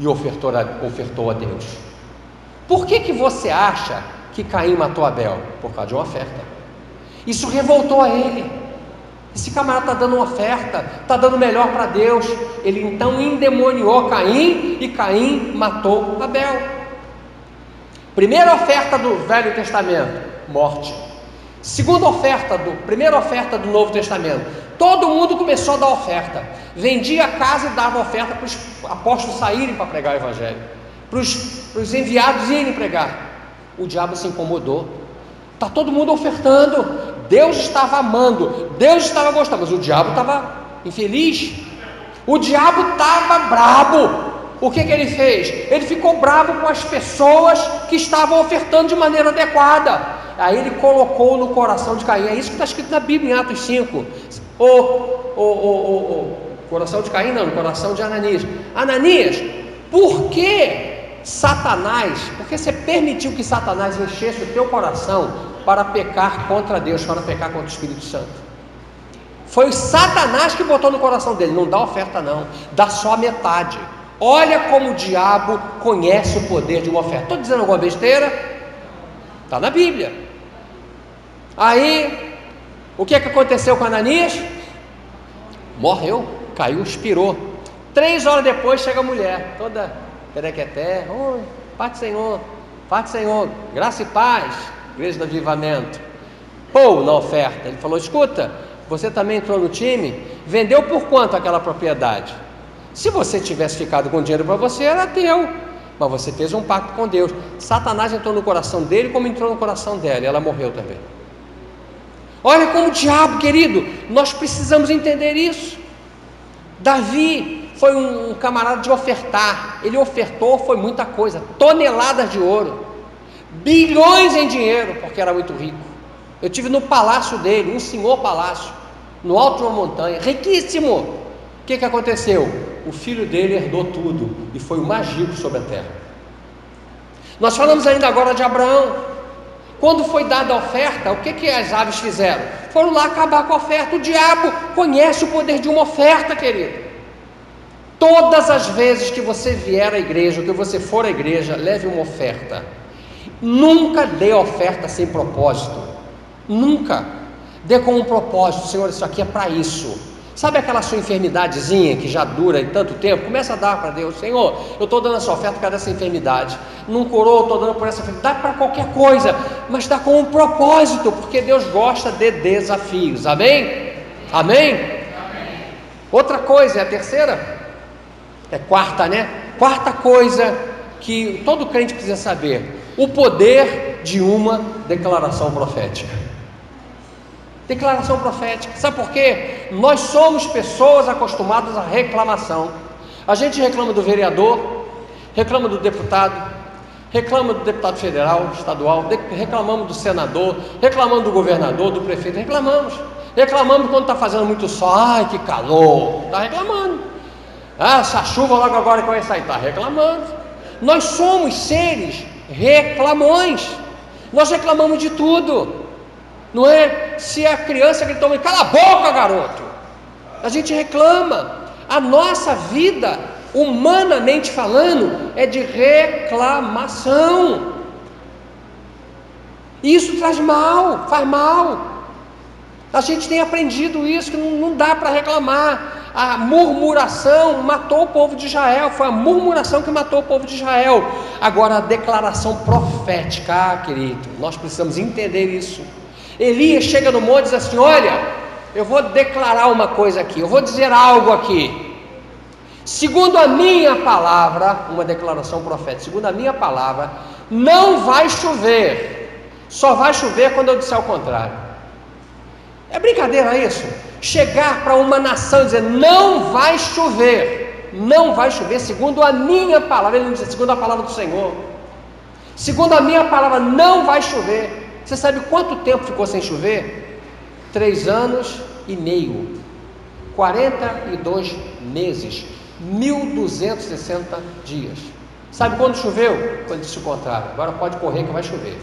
E ofertou a Deus. Por que você acha que Caim matou Abel? Por causa de uma oferta. Isso revoltou a ele. Esse camarada está dando uma oferta, está dando melhor para Deus. Ele então endemoniou Caim e Caim matou Abel. Primeira oferta do Velho Testamento, morte. Primeira oferta do Novo Testamento, todo mundo começou a dar oferta. Vendia a casa e dava oferta para os apóstolos saírem para pregar o Evangelho, para os enviados irem pregar. O diabo se incomodou. Está todo mundo ofertando. Deus estava amando, Deus estava gostando, mas o diabo estava infeliz. O diabo estava brabo. O que ele fez? Ele ficou bravo com as pessoas que estavam ofertando de maneira adequada. Aí ele colocou no coração de Caim. É isso que está escrito na Bíblia em Atos 5. Coração de Caim não, no coração de Ananias. Ananias, por que você permitiu que Satanás enchesse o teu coração para pecar contra Deus, para pecar contra o Espírito Santo? Foi Satanás que botou no coração dele. Não dá oferta não, dá só a metade. Olha como o diabo conhece o poder de uma oferta. Estou dizendo alguma besteira? Está na Bíblia. Aí, o que aconteceu com Ananias? Morreu, caiu, expirou. 3 horas depois chega a mulher, toda perequeté. Oi, Pai do Senhor, graça e paz. Igreja do Avivamento, pô, na oferta. Ele falou: escuta, você também entrou no time, vendeu por quanto aquela propriedade? Se você tivesse ficado com dinheiro para você, era teu, mas você fez um pacto com Deus. Satanás entrou no coração dele como entrou no coração dela, e ela morreu também. Olha como o diabo, querido, nós precisamos entender isso. Davi foi um camarada de ofertar. Ele ofertou, foi muita coisa, toneladas de ouro, bilhões em dinheiro, porque era muito rico. Eu tive no palácio dele, um senhor palácio, no alto de uma montanha, riquíssimo. O que aconteceu? O filho dele herdou tudo e foi o mais rico sobre a terra. Nós falamos ainda agora de Abraão. Quando foi dada a oferta, o que as aves fizeram? Foram lá acabar com a oferta. O diabo conhece o poder de uma oferta, querido. Todas as vezes que você vier à igreja, ou que você for à igreja, leve uma oferta. Nunca dê oferta sem propósito. Nunca. Dê com um propósito: Senhor, isso aqui é para isso. Sabe aquela sua enfermidadezinha que já dura tanto tempo? Começa a dar para Deus: Senhor, eu estou dando essa oferta por causa dessa enfermidade. Não curou, estou dando por essa enfermidade. Dá para qualquer coisa, mas dá com um propósito, porque Deus gosta de desafios. Amém? Amém? Amém. Outra coisa, é a terceira? É quarta, né? Quarta coisa que todo crente precisa saber: o poder de uma declaração profética. Declaração profética. Sabe por quê? Nós somos pessoas acostumadas à reclamação. A gente reclama do vereador, reclama do deputado, reclama do deputado federal, estadual, reclamamos do senador, reclamamos do governador, do prefeito, reclamamos quando está fazendo muito sol. Ai, que calor, está reclamando. Ah, essa chuva logo agora que vai sair, está reclamando. Nós somos seres reclamões. Nós reclamamos de tudo. Não é? Se a criança gritou: cala a boca, garoto, a gente reclama. A nossa vida, humanamente falando, é de reclamação. Isso traz mal, faz mal. A gente tem aprendido isso, que não dá para reclamar. A murmuração matou o povo de Israel. Foi a murmuração que matou o povo de Israel. Agora, a declaração profética, querido, nós precisamos entender isso. Elias chega no monte e diz assim: olha, eu vou declarar uma coisa aqui, eu vou dizer algo aqui. Segundo a minha palavra, uma declaração profética, segundo a minha palavra, não vai chover. Só vai chover quando eu disser o contrário. É brincadeira isso? Chegar para uma nação e dizer: não vai chover, não vai chover, segundo a minha palavra. Ele não diz segundo a palavra do Senhor. Segundo a minha palavra, não vai chover. Você sabe quanto tempo ficou sem chover? 3 anos e meio, 42 meses, 1.260 dias. Sabe quando choveu? Quando disse o contrário: agora pode correr que vai chover.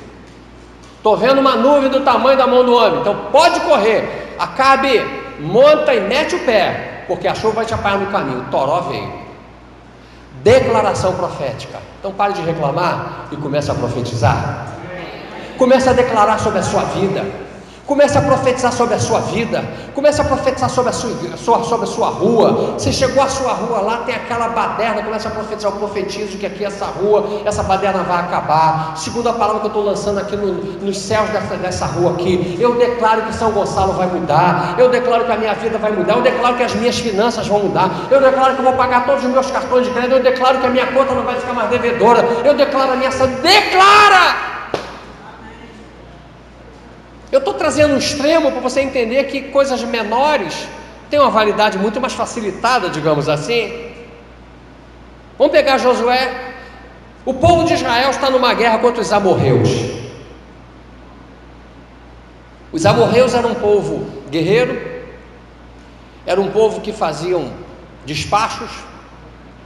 Estou vendo uma nuvem do tamanho da mão do homem, então pode correr. Acabe, monta e mete o pé, porque a chuva vai te apanhar no caminho. O toró veio. Declaração profética. Então pare de reclamar e comece a profetizar. Comece a declarar sobre a sua vida. Comece a profetizar sobre a sua vida. Comece a profetizar sobre a sua rua. Você chegou à sua rua, lá tem aquela baderna. Comece a profetizar: eu profetizo que aqui essa rua, essa baderna vai acabar. Segundo a palavra que eu estou lançando aqui nos céus dessa rua aqui, eu declaro que São Gonçalo vai mudar. Eu declaro que a minha vida vai mudar. Eu declaro que as minhas finanças vão mudar. Eu declaro que eu vou pagar todos os meus cartões de crédito. Eu declaro que a minha conta não vai ficar mais devedora. Eu declaro a minha saúde. Declara! Eu estou trazendo um extremo para você entender que coisas menores têm uma validade muito mais facilitada, digamos assim. Vamos pegar Josué. O povo de Israel está numa guerra contra os amorreus. Os amorreus eram um povo guerreiro, era um povo que faziam despachos,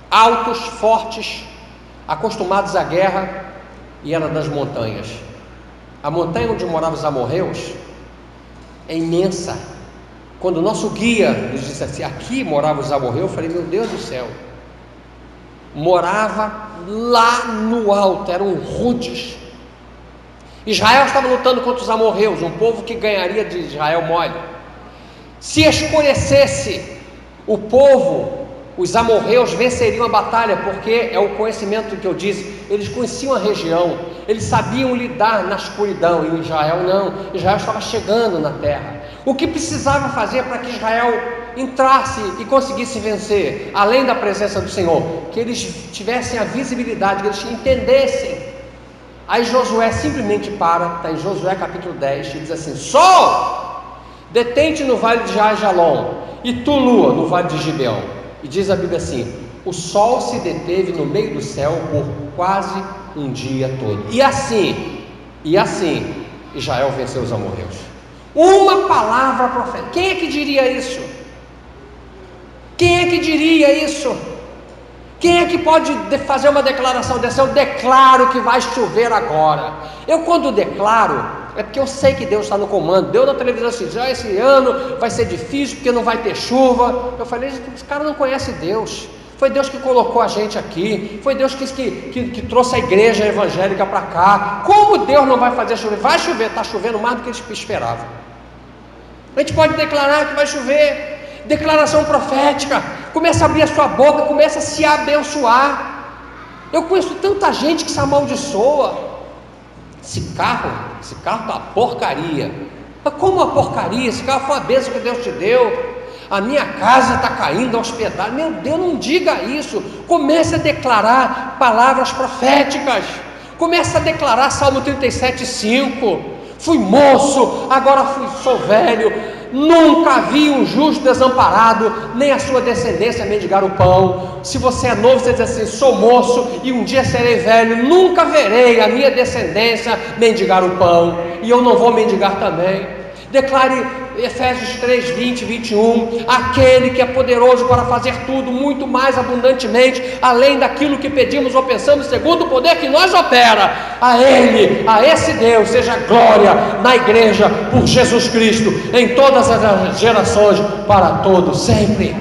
altos, fortes, acostumados à guerra, e era das montanhas. A montanha onde moravam os amorreus é imensa. Quando o nosso guia nos disse assim: aqui moravam os amorreus, eu falei: meu Deus do céu. Morava lá no alto, eram rudes. Israel estava lutando contra os amorreus, um povo que ganharia de Israel mole. Se escurecesse, o povo Os amorreus venceriam a batalha, porque é o conhecimento que eu disse, eles conheciam a região, eles sabiam lidar na escuridão, e Israel não, Israel estava chegando na terra. O que precisava fazer para que Israel entrasse e conseguisse vencer, além da presença do Senhor? Que eles tivessem a visibilidade, que eles entendessem. Aí Josué simplesmente está em Josué capítulo 10, e diz assim: Sol, detente no vale de Ajalon, e tu, lua, no vale de Gibeão. E diz a Bíblia assim: o sol se deteve no meio do céu por quase um dia todo. E assim, Israel venceu os amorreus. Uma palavra profética. Quem é que diria isso? Quem é que diria isso? Quem é que pode fazer uma declaração dessa? Eu declaro que vai chover agora. Eu, quando declaro, é porque eu sei que Deus está no comando. Deu na televisão assim: esse ano vai ser difícil porque não vai ter chuva. Eu falei: esse cara não conhece Deus. Foi Deus que colocou a gente aqui, foi Deus que trouxe a igreja evangélica para cá. Como Deus não vai fazer chover? Vai chover, está chovendo mais do que eles esperavam. A gente pode declarar que vai chover. Declaração profética. Começa a abrir a sua boca, começa a se abençoar. Eu conheço tanta gente que se amaldiçoa. Esse carro está uma porcaria. Mas como uma porcaria? Esse carro foi uma bênção que Deus te deu. A minha casa está caindo aos pedaços. Meu Deus, não diga isso. Comece a declarar palavras proféticas. Comece a declarar Salmo 37:5. Fui moço, agora sou velho. Nunca vi um justo desamparado, nem a sua descendência mendigar o pão. Se você é novo, você diz assim: sou moço e um dia serei velho. Nunca verei a minha descendência mendigar o pão, e eu não vou mendigar também. Declare Efésios 3, 20, 21, aquele que é poderoso para fazer tudo muito mais abundantemente, além daquilo que pedimos ou pensamos, segundo o poder que nós opera. A Ele, a esse Deus, seja glória na igreja por Jesus Cristo, em todas as gerações, para todos sempre.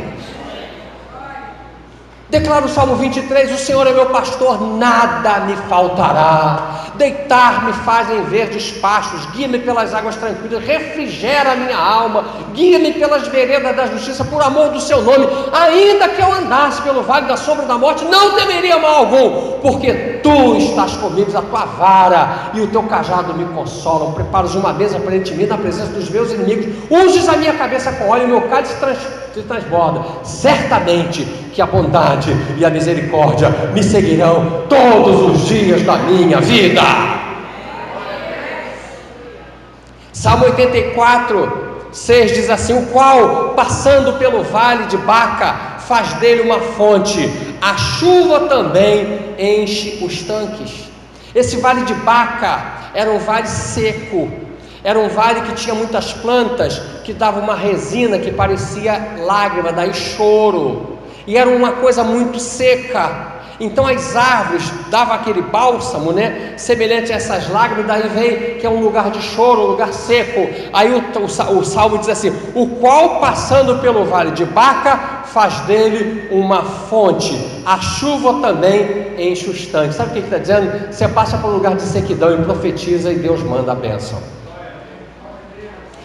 Declara o Salmo 23: o Senhor é meu pastor, nada me faltará. Deitar-me faz em verdes pastos, guia-me pelas águas tranquilas, refrigera a minha alma, guia-me pelas veredas da justiça, por amor do seu nome. Ainda que eu andasse pelo vale da sombra da morte, não temeria mal algum, porque tu estás comigo, a tua vara e o teu cajado me consolam. Preparas uma mesa perante mim na presença dos meus inimigos, unges a minha cabeça com óleo e meu cálice se transborda. Certamente que a bondade e a misericórdia me seguirão todos os dias da minha vida. Salmo 84:6 diz assim: o qual, passando pelo vale de Baca, faz dele uma fonte, a chuva também enche os tanques. Esse vale de Baca era um vale seco, era um vale que tinha muitas plantas, que dava uma resina que parecia lágrima, daí choro, e era uma coisa muito seca. Então as árvores davam aquele bálsamo, né, semelhante a essas lágrimas. Daí vem que é um lugar de choro, um lugar seco. Aí o Salmo diz assim: o qual, passando pelo vale de Baca, faz dele uma fonte, a chuva também enche os tanques. Sabe o que está dizendo? Você passa por um lugar de sequidão e profetiza, e Deus manda a bênção.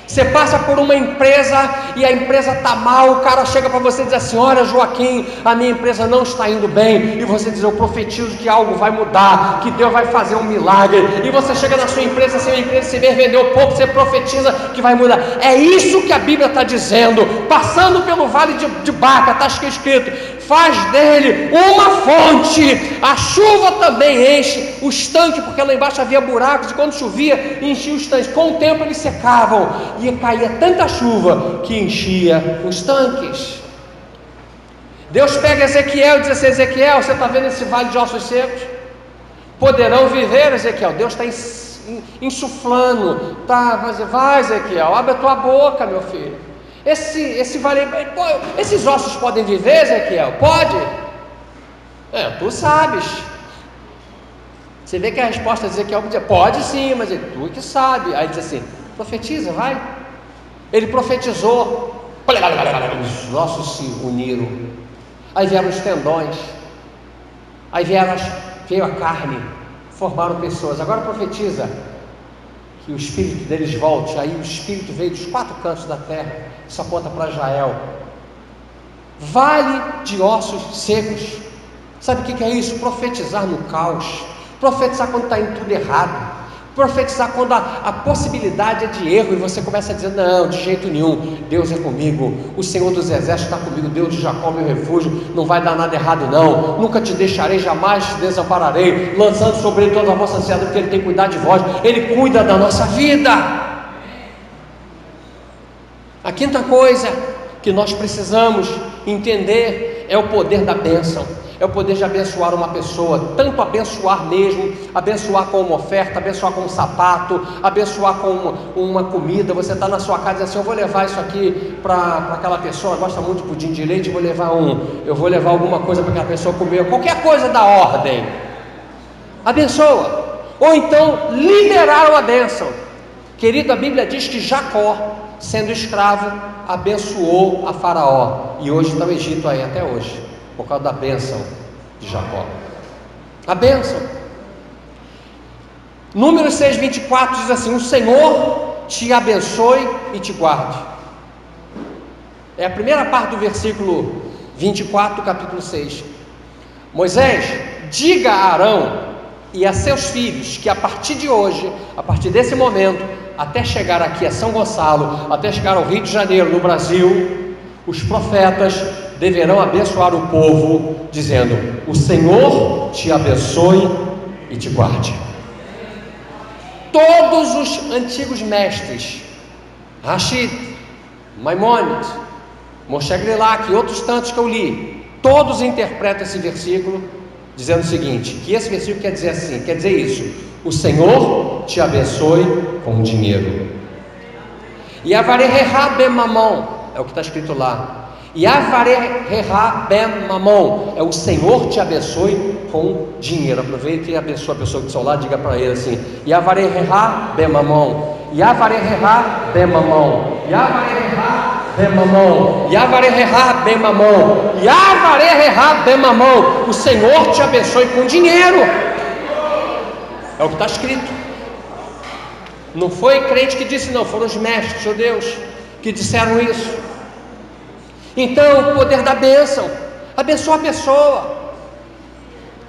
Você passa por uma empresa e a empresa está mal, o cara chega para você e diz assim: olha, Joaquim, a minha empresa não está indo bem. E você diz: eu profetizo que algo vai mudar, que Deus vai fazer um milagre. E você chega na sua empresa, se a empresa se vendeu pouco, você profetiza que vai mudar. É isso que a Bíblia está dizendo. Passando pelo vale de Baca, está escrito: faz dele uma fonte, a chuva também enche os tanques, porque lá embaixo havia buracos, e quando chovia, enchia os tanques. Com o tempo eles secavam, e caía tanta chuva que enchia os tanques. Deus pega Ezequiel e diz assim: Ezequiel, você está vendo esse vale de ossos secos? Poderão viver, Ezequiel? Deus está insuflando, tá? Vai, Ezequiel, abre a tua boca, meu filho. Esse vale, esses ossos podem viver, Ezequiel? Pode? Tu sabes. Você vê que a resposta de Ezequiel diz: pode sim, mas é tu que sabe. Aí diz assim: profetiza, vai. Ele profetizou, os ossos se uniram, aí vieram os tendões, aí veio a carne, formaram pessoas. Agora profetiza que o espírito deles volte. Aí o espírito veio dos quatro cantos da terra. Isso aponta para Israel. vale de ossos secos. Sabe o que é isso? Profetizar no caos, profetizar quando está indo tudo errado, profetizar quando a possibilidade é de erro e você começa a dizer: não, de jeito nenhum, Deus é comigo, o Senhor dos Exércitos está comigo, Deus de Jacó meu refúgio, não vai dar nada errado não, nunca te deixarei, jamais te desampararei, lançando sobre ele toda a vossa ansiedade, porque ele tem cuidado de vós, ele cuida da nossa vida. A quinta coisa que nós precisamos entender é o poder da bênção. É o poder de abençoar uma pessoa, tanto abençoar mesmo, abençoar com uma oferta, abençoar com um sapato, abençoar com uma comida. Você está na sua casa e diz assim: eu vou levar isso aqui para aquela pessoa, gosta muito de pudim de leite, eu vou levar alguma coisa para aquela pessoa comer, qualquer coisa da ordem, abençoa. Ou então liberar uma bênção. Querido, a Bíblia diz que Jacó, sendo escravo, abençoou a Faraó, e hoje está o Egito aí até hoje, por causa da bênção de Jacó. A bênção. Números 6:24 diz assim: o Senhor te abençoe e te guarde. É a primeira parte do versículo 24 do capítulo 6. Moisés, diga a Arão e a seus filhos que a partir de hoje, a partir desse momento, até chegar aqui a São Gonçalo, até chegar ao Rio de Janeiro, no Brasil, os profetas deverão abençoar o povo, dizendo: o Senhor te abençoe e te guarde. Todos os antigos mestres, Rashid, Maimônides, Moshe Grilak e outros tantos que eu li, todos interpretam esse versículo dizendo o seguinte: que esse versículo quer dizer assim, quer dizer isso: o Senhor te abençoe com dinheiro. E avarehá ben mamon, é o que está escrito lá. E avarehá ben mamon, é o Senhor te abençoe com dinheiro. Aproveite e abençoe a pessoa que está ao lado, diga para ele assim: e avarehá ben mamon, e avarehá ben mamon, e avarehá ben mamon, e avarehá ben mamon, e avarehá ben mamon, o Senhor te abençoe com dinheiro. É o que está escrito. Não foi crente que disse, não, foram os mestres judeus que disseram isso. Então, o poder da bênção. Abençoa a pessoa.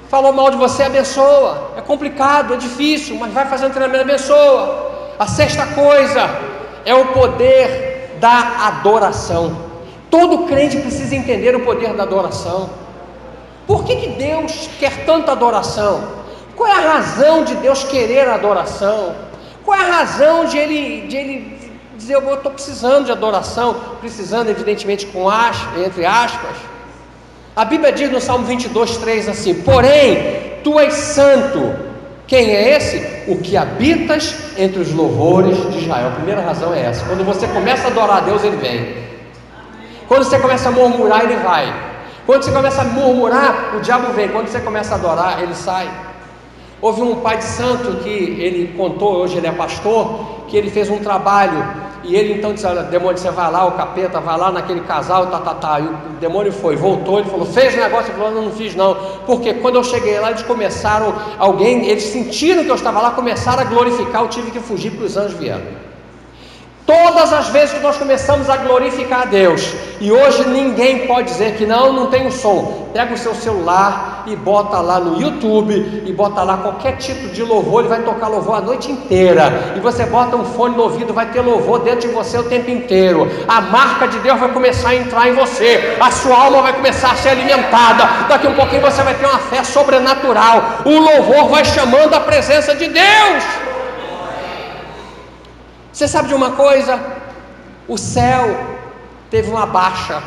Falou mal de você, abençoa. É complicado, é difícil, mas vai fazendo treinamento, abençoa. A sexta coisa é o poder da adoração. Todo crente precisa entender o poder da adoração. Por que Deus quer tanta adoração? Qual é a razão de Deus querer adoração? Qual é a razão de Ele dizer: eu estou precisando de adoração? Precisando, evidentemente, entre aspas. A Bíblia diz no Salmo 22:3 assim: porém, tu és santo. Quem é esse? O que habitas entre os louvores de Israel. A primeira razão é essa. Quando você começa a adorar a Deus, Ele vem. Quando você começa a murmurar, Ele vai. Quando você começa a murmurar, o diabo vem. Quando você começa a adorar, ele sai. Houve um pai de santo que ele contou, hoje ele é pastor, que ele fez um trabalho, e ele então disse: olha, demônio, você vai lá, o capeta, vai lá naquele casal, e o demônio foi, voltou, ele falou: fez o negócio? Ele falou: não fiz não, porque quando eu cheguei lá, eles começaram, eles sentiram que eu estava lá, começaram a glorificar, eu tive que fugir porque os anjos vieram. Todas as vezes que nós começamos a glorificar a Deus, e hoje ninguém pode dizer que não tem o som, pega o seu celular e bota lá no YouTube, e bota lá qualquer tipo de louvor, ele vai tocar louvor a noite inteira, e você bota um fone no ouvido, vai ter louvor dentro de você o tempo inteiro, a marca de Deus vai começar a entrar em você, a sua alma vai começar a ser alimentada, daqui um pouquinho você vai ter uma fé sobrenatural, o louvor vai chamando a presença de Deus. Você sabe de uma coisa? O céu teve uma baixa,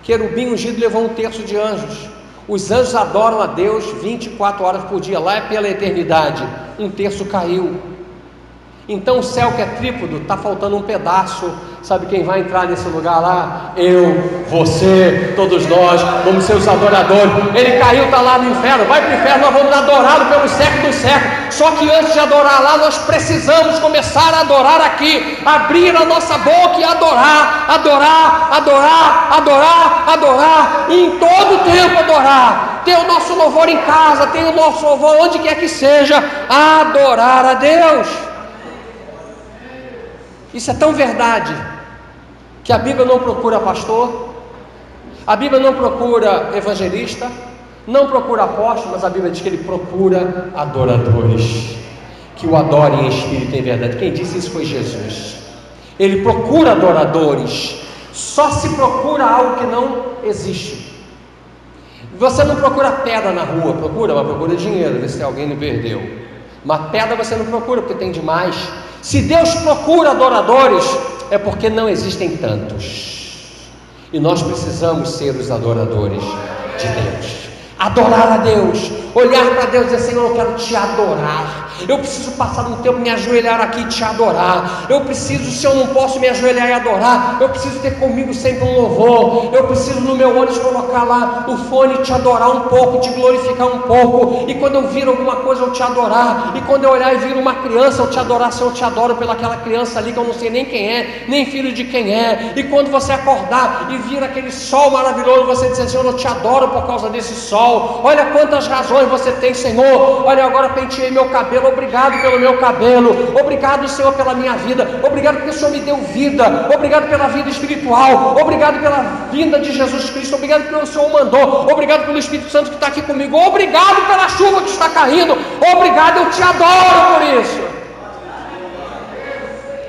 querubim ungido levou 1/3 de anjos. Os anjos adoram a Deus 24 horas por dia, lá é pela eternidade. 1/3 caiu. Então o céu que é trípodo, está faltando um pedaço. Sabe quem vai entrar nesse lugar lá? Eu, você, todos nós, vamos ser os adoradores. Ele caiu, está lá no inferno, vai para o inferno, nós vamos adorá-lo pelos séculos dos séculos. Só que antes de adorar lá, nós precisamos começar a adorar aqui, abrir a nossa boca e adorar, adorar, adorar, adorar, adorar, e em todo tempo adorar. Ter o nosso louvor em casa, ter o nosso louvor onde quer que seja, adorar a Deus. Isso é tão verdade que a Bíblia não procura pastor, A Bíblia não procura evangelista, não procura apóstolo, mas a Bíblia diz que ele procura adoradores, que o adorem em espírito e em verdade. Quem disse isso foi Jesus. Ele procura adoradores. Só se procura algo que não existe. Você não procura pedra na rua, mas procura dinheiro, ver se alguém não perdeu. Uma pedra você não procura porque tem demais. Se Deus procura adoradores, é porque não existem tantos. E nós precisamos ser os adoradores de Deus. Adorar a Deus, olhar para Deus e dizer: Senhor, eu quero te adorar. Eu preciso passar um tempo, me ajoelhar aqui e te adorar. Eu preciso, se eu não posso me ajoelhar e adorar, eu preciso ter comigo sempre um louvor. Eu preciso no meu ônibus colocar lá o fone e te adorar um pouco, te glorificar um pouco. E quando eu vir alguma coisa, eu te adorar. E quando eu olhar e vir uma criança, eu te adorar. Se eu te adoro pelaquela criança ali que eu não sei nem quem é, nem filho de quem é. E quando você acordar e vir aquele sol maravilhoso, você dizer: Senhor, eu te adoro por causa desse sol. Olha quantas razões você tem, Senhor. Olha, agora penteei meu cabelo. Obrigado pelo meu cabelo. Obrigado, Senhor, pela minha vida. Obrigado porque o Senhor me deu vida. Obrigado pela vida espiritual. Obrigado pela vinda de Jesus Cristo. Obrigado porque o Senhor mandou. Obrigado pelo Espírito Santo que está aqui comigo. Obrigado pela chuva que está caindo. Obrigado, eu te adoro por isso.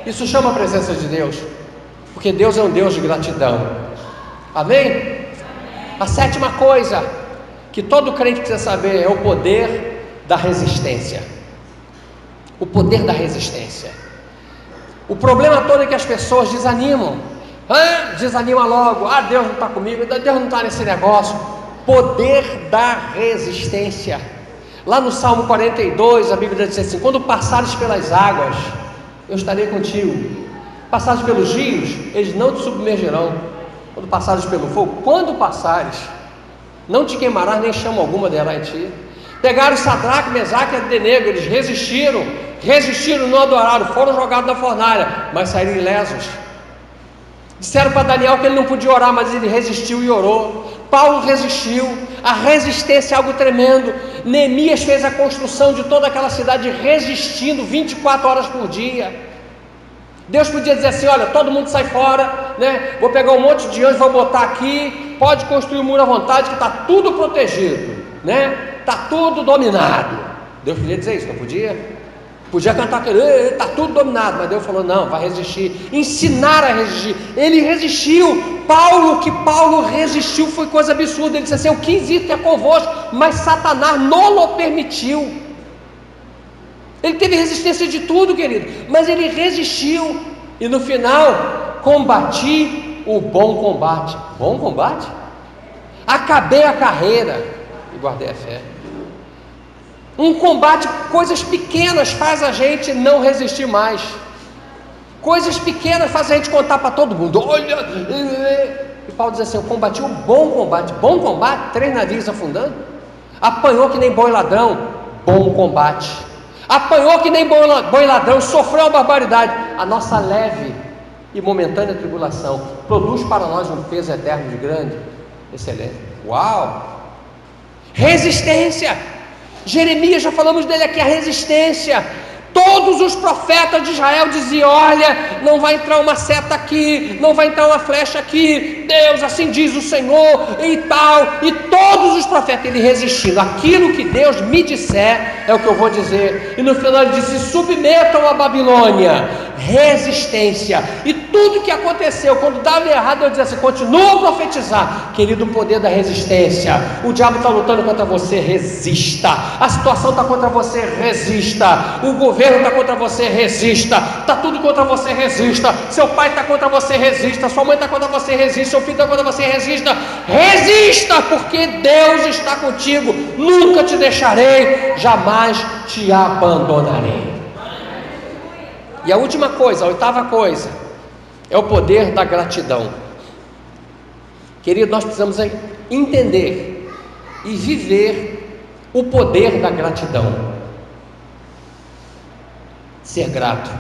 Isso chama a presença de Deus, porque Deus é um Deus de gratidão. Amém? A sétima coisa que todo crente precisa saber é o poder da resistência. O poder da resistência. O problema todo é que as pessoas desanimam. Desanima logo. Deus não está comigo, Deus não está nesse negócio. Poder da resistência. Lá no Salmo 42, a Bíblia diz assim: quando passares pelas águas, eu estarei contigo. Passares pelos rios, eles não te submergirão. Quando passares pelo fogo, quando passares, não te queimarás, nem chama alguma derá em ti. Pegaram Sadraque, Mesaque e Abdenego, eles resistiram, não adoraram, foram jogados na fornalha, mas saíram ilesos. Disseram para Daniel que ele não podia orar, mas ele resistiu e orou. Paulo resistiu. A resistência é algo tremendo. Neemias fez a construção de toda aquela cidade resistindo 24 horas por dia. Deus podia dizer assim: olha, todo mundo sai fora, né? Vou pegar um monte de anjos, vou botar aqui, pode construir o muro à vontade, que está tudo protegido, né? Está tudo dominado. Deus podia dizer isso, não podia? Podia cantar aquele: está tudo dominado, mas Deus falou: não, vai resistir. Ensinar a resistir. Ele resistiu. Paulo resistiu foi coisa absurda. Ele disse assim: eu quis ir ter convosco, mas Satanás não o permitiu. Ele teve resistência de tudo, querido, mas ele resistiu. E no final, combati o bom combate. Bom combate? Acabei a carreira e guardei a fé. Um combate, coisas pequenas faz a gente não resistir mais. Coisas pequenas faz a gente contar para todo mundo: olha. E Paulo diz assim: eu combati o bom combate. Bom combate? 3 navios afundando. Apanhou que nem boi ladrão. Bom combate. Apanhou que nem boi ladrão, sofreu a barbaridade. A nossa leve e momentânea tribulação produz para nós um peso eterno de grande excelência. Uau! Resistência. Jeremias, já falamos dele aqui, a resistência. Todos os profetas de Israel diziam: olha, não vai entrar uma seta aqui, não vai entrar uma flecha aqui, Deus, assim diz o Senhor, e tal. E todos os profetas, ele resistindo: aquilo que Deus me disser é o que eu vou dizer. E no final ele disse: submetam a Babilônia. Resistência. E tudo que aconteceu, quando dava errado, Deus dizia assim: continua a profetizar. Querido, o poder da resistência. O diabo está lutando contra você, resista. A situação está contra você, resista. O governo está contra você, resista. Está tudo contra você, resista. Seu pai está contra você, resista. Sua mãe está contra você, resista. Seu filho está contra você, resista. Resista, porque Deus está contigo. Nunca te deixarei, jamais te abandonarei. E a última coisa, a 8ª coisa, é o poder da gratidão. Querido, nós precisamos entender e viver o poder da gratidão. Ser grato.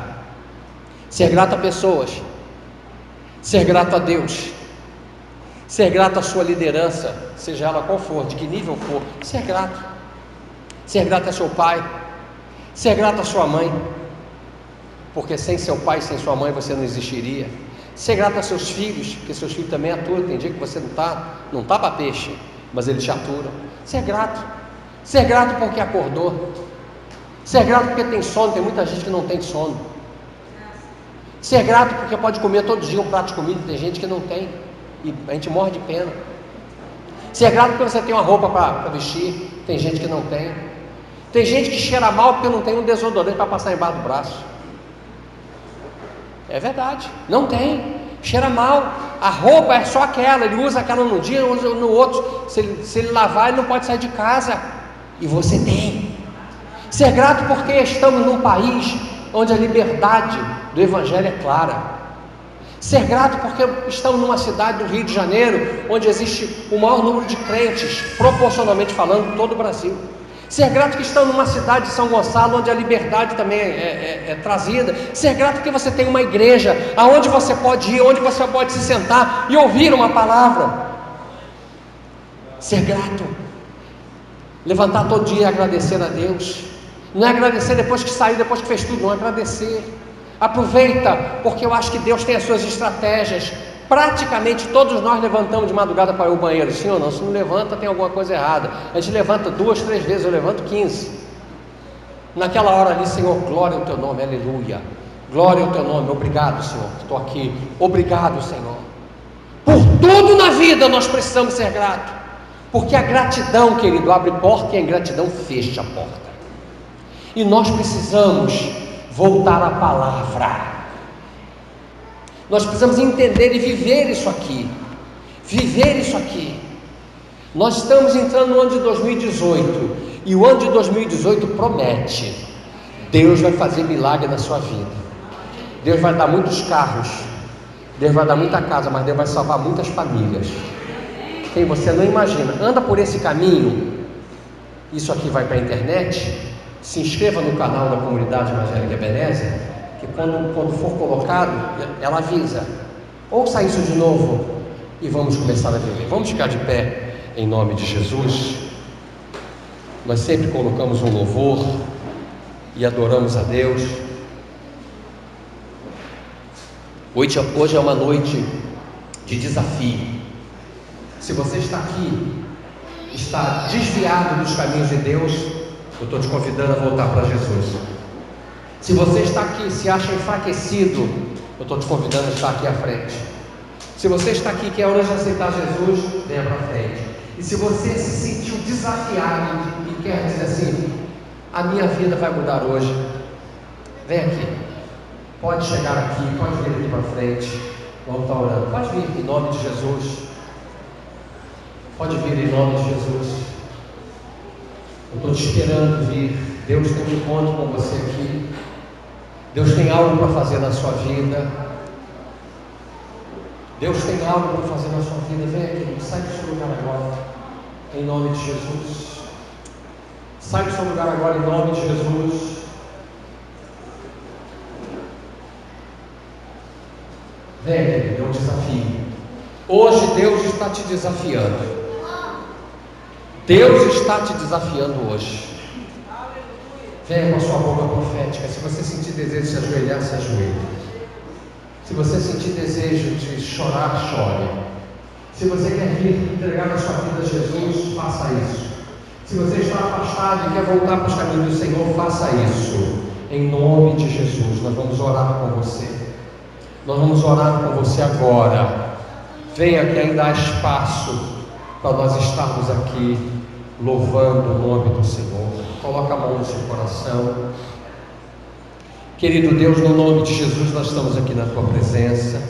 Ser grato a pessoas. Ser grato a Deus. Ser grato à sua liderança, seja ela qual for, de que nível for. Ser grato. Ser grato a seu pai. Ser grato a sua mãe. Porque sem seu pai e sem sua mãe você não existiria. Ser grato a seus filhos, porque seus filhos também aturam. Tem dia que você não tá para peixe, mas eles te aturam. Ser grato. Ser grato porque acordou. Ser grato porque tem sono. Tem muita gente que não tem sono. Ser grato porque pode comer todo dia um prato de comida. Tem gente que não tem, e a gente morre de pena. Ser grato porque você tem uma roupa para vestir. Tem gente que não tem. Tem gente que cheira mal porque não tem um desodorante para passar embaixo do braço. É verdade, não tem, cheira mal. A roupa é só aquela, ele usa aquela num dia, usa no outro. Se ele lavar, ele não pode sair de casa. E você tem. Ser grato porque estamos num país onde a liberdade do Evangelho é clara. Ser grato porque estamos numa cidade do Rio de Janeiro, onde existe o maior número de crentes, proporcionalmente falando, em todo o Brasil. Ser grato que estão numa cidade de São Gonçalo, onde a liberdade também é trazida. Ser grato porque você tem uma igreja, aonde você pode ir, onde você pode se sentar e ouvir uma palavra. Ser grato. Levantar todo dia e agradecer a Deus. Não é agradecer depois que saiu, depois que fez tudo, não é agradecer. Aproveita, porque eu acho que Deus tem as suas estratégias. Praticamente todos nós levantamos de madrugada para ir ao banheiro, sim ou não? Se não levanta, tem alguma coisa errada. A gente levanta 2, 3 vezes, eu levanto 15. Naquela hora ali, Senhor, glória ao teu nome, aleluia. Glória ao teu nome, obrigado, Senhor, que estou aqui. Obrigado, Senhor. Por tudo na vida nós precisamos ser gratos, porque a gratidão, querido, abre porta e a ingratidão fecha a porta. E nós precisamos voltar à palavra. Nós precisamos entender e viver isso aqui. Viver isso aqui. Nós estamos entrando no ano de 2018. E o ano de 2018 promete. Deus vai fazer milagre na sua vida. Deus vai dar muitos carros. Deus vai dar muita casa, mas Deus vai salvar muitas famílias. Quem você não imagina. Anda por esse caminho. Isso aqui vai para a internet. Se inscreva no canal da Comunidade Evangélica Ebenezer, que quando for colocado, ela avisa. Ouça isso de novo e vamos começar a viver. Vamos ficar de pé em nome de Jesus. Nós sempre colocamos um louvor e adoramos a Deus. Hoje é uma noite de desafio. Se você está aqui, está desviado dos caminhos de Deus, eu estou te convidando a voltar para Jesus. Se você está aqui, se acha enfraquecido, eu estou te convidando a estar aqui à frente. Se você está aqui, que é hora de aceitar Jesus, venha para frente. E se você se sentiu desafiado e quer dizer assim, a minha vida vai mudar hoje, vem aqui. Pode chegar aqui, pode vir aqui para frente. Vamos estar orando. Pode vir em nome de Jesus. Pode vir em nome de Jesus. Eu estou te esperando vir. Deus tem um encontro com você aqui. Deus tem algo para fazer na sua vida. Deus tem algo para fazer na sua vida. Vem aqui, sai do seu lugar agora, em nome de Jesus. Sai do seu lugar agora, em nome de Jesus. Vem, querido, é um desafio. Hoje Deus está te desafiando. Deus está te desafiando hoje. Venha com a sua boca profética. Se você sentir desejo de se ajoelhar, se ajoelhe. Se você sentir desejo de chorar, chore. Se você quer vir entregar a sua vida a Jesus, faça isso. Se você está afastado e quer voltar para os caminhos do Senhor, faça isso. Em nome de Jesus, nós vamos orar com você. Nós vamos orar com você agora. Venha que ainda há espaço para nós estarmos aqui louvando o nome do Senhor. Coloca a mão no seu coração. Querido Deus, no nome de Jesus, nós estamos aqui na tua presença.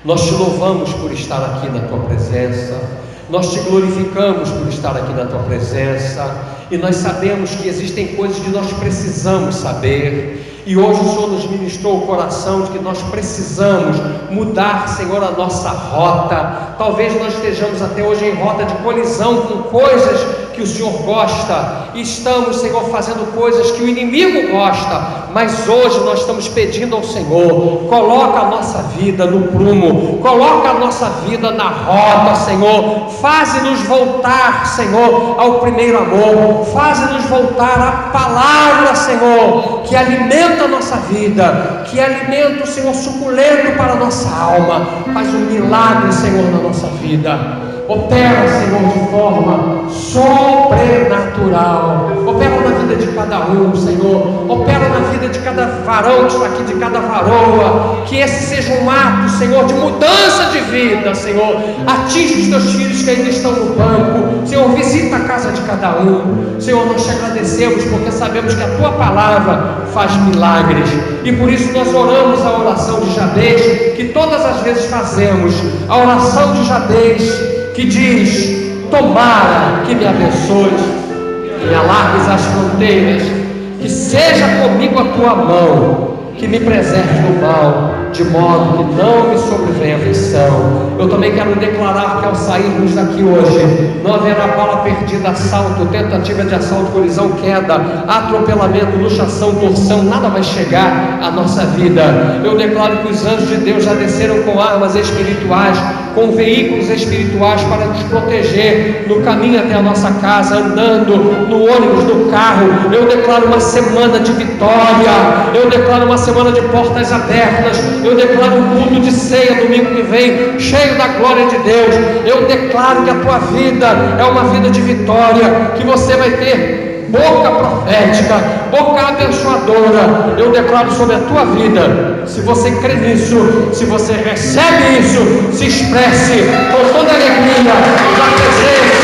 Nós te louvamos por estar aqui na tua presença. Nós te glorificamos por estar aqui na tua presença. E nós sabemos que existem coisas que nós precisamos saber. E hoje o Senhor nos ministrou o coração de que nós precisamos mudar, Senhor, a nossa rota. Talvez nós estejamos até hoje em rota de colisão com coisas que o Senhor gosta, e estamos, Senhor, fazendo coisas que o inimigo gosta, mas hoje nós estamos pedindo ao Senhor: coloca a nossa vida no prumo, coloca a nossa vida na rota, Senhor, faze-nos voltar, Senhor, ao primeiro amor, faze-nos voltar à palavra, Senhor, que alimenta a nossa vida, que alimenta, Senhor, suculento para a nossa alma. Faz um milagre, Senhor, na nossa vida. Opera, Senhor, de forma sobrenatural. Opera na vida de cada um, Senhor. Opera na vida de cada varão que está aqui, de cada varoa. Que esse seja um ato, Senhor, de mudança de vida, Senhor. Atinge os teus filhos que ainda estão no banco, Senhor. Visita a casa de cada um, Senhor. Nós te agradecemos porque sabemos que a tua palavra faz milagres, e por isso nós oramos a oração de Jabez, que todas as vezes fazemos, a oração de Jabez, que diz: tomara que me abençoes, que me alargues as fronteiras, que seja comigo a tua mão, que me preserve do mal, de modo que não me sobrevenha aflição. Eu também quero declarar que ao sairmos daqui hoje, não haverá bala perdida, assalto, tentativa de assalto, colisão, queda, atropelamento, luxação, torção, nada vai chegar à nossa vida. Eu declaro que os anjos de Deus já desceram com armas espirituais, com veículos espirituais para nos proteger no caminho até a nossa casa, andando no ônibus, no carro. Eu declaro uma semana de vitória, eu declaro uma semana de portas abertas, eu declaro um culto de ceia domingo que vem, cheio da glória de Deus. Eu declaro que a tua vida é uma vida de vitória, que você vai ter boca profética, boca abençoadora. Eu declaro sobre a tua vida. Se você crê nisso, se você recebe isso, se expresse com toda alegria na presença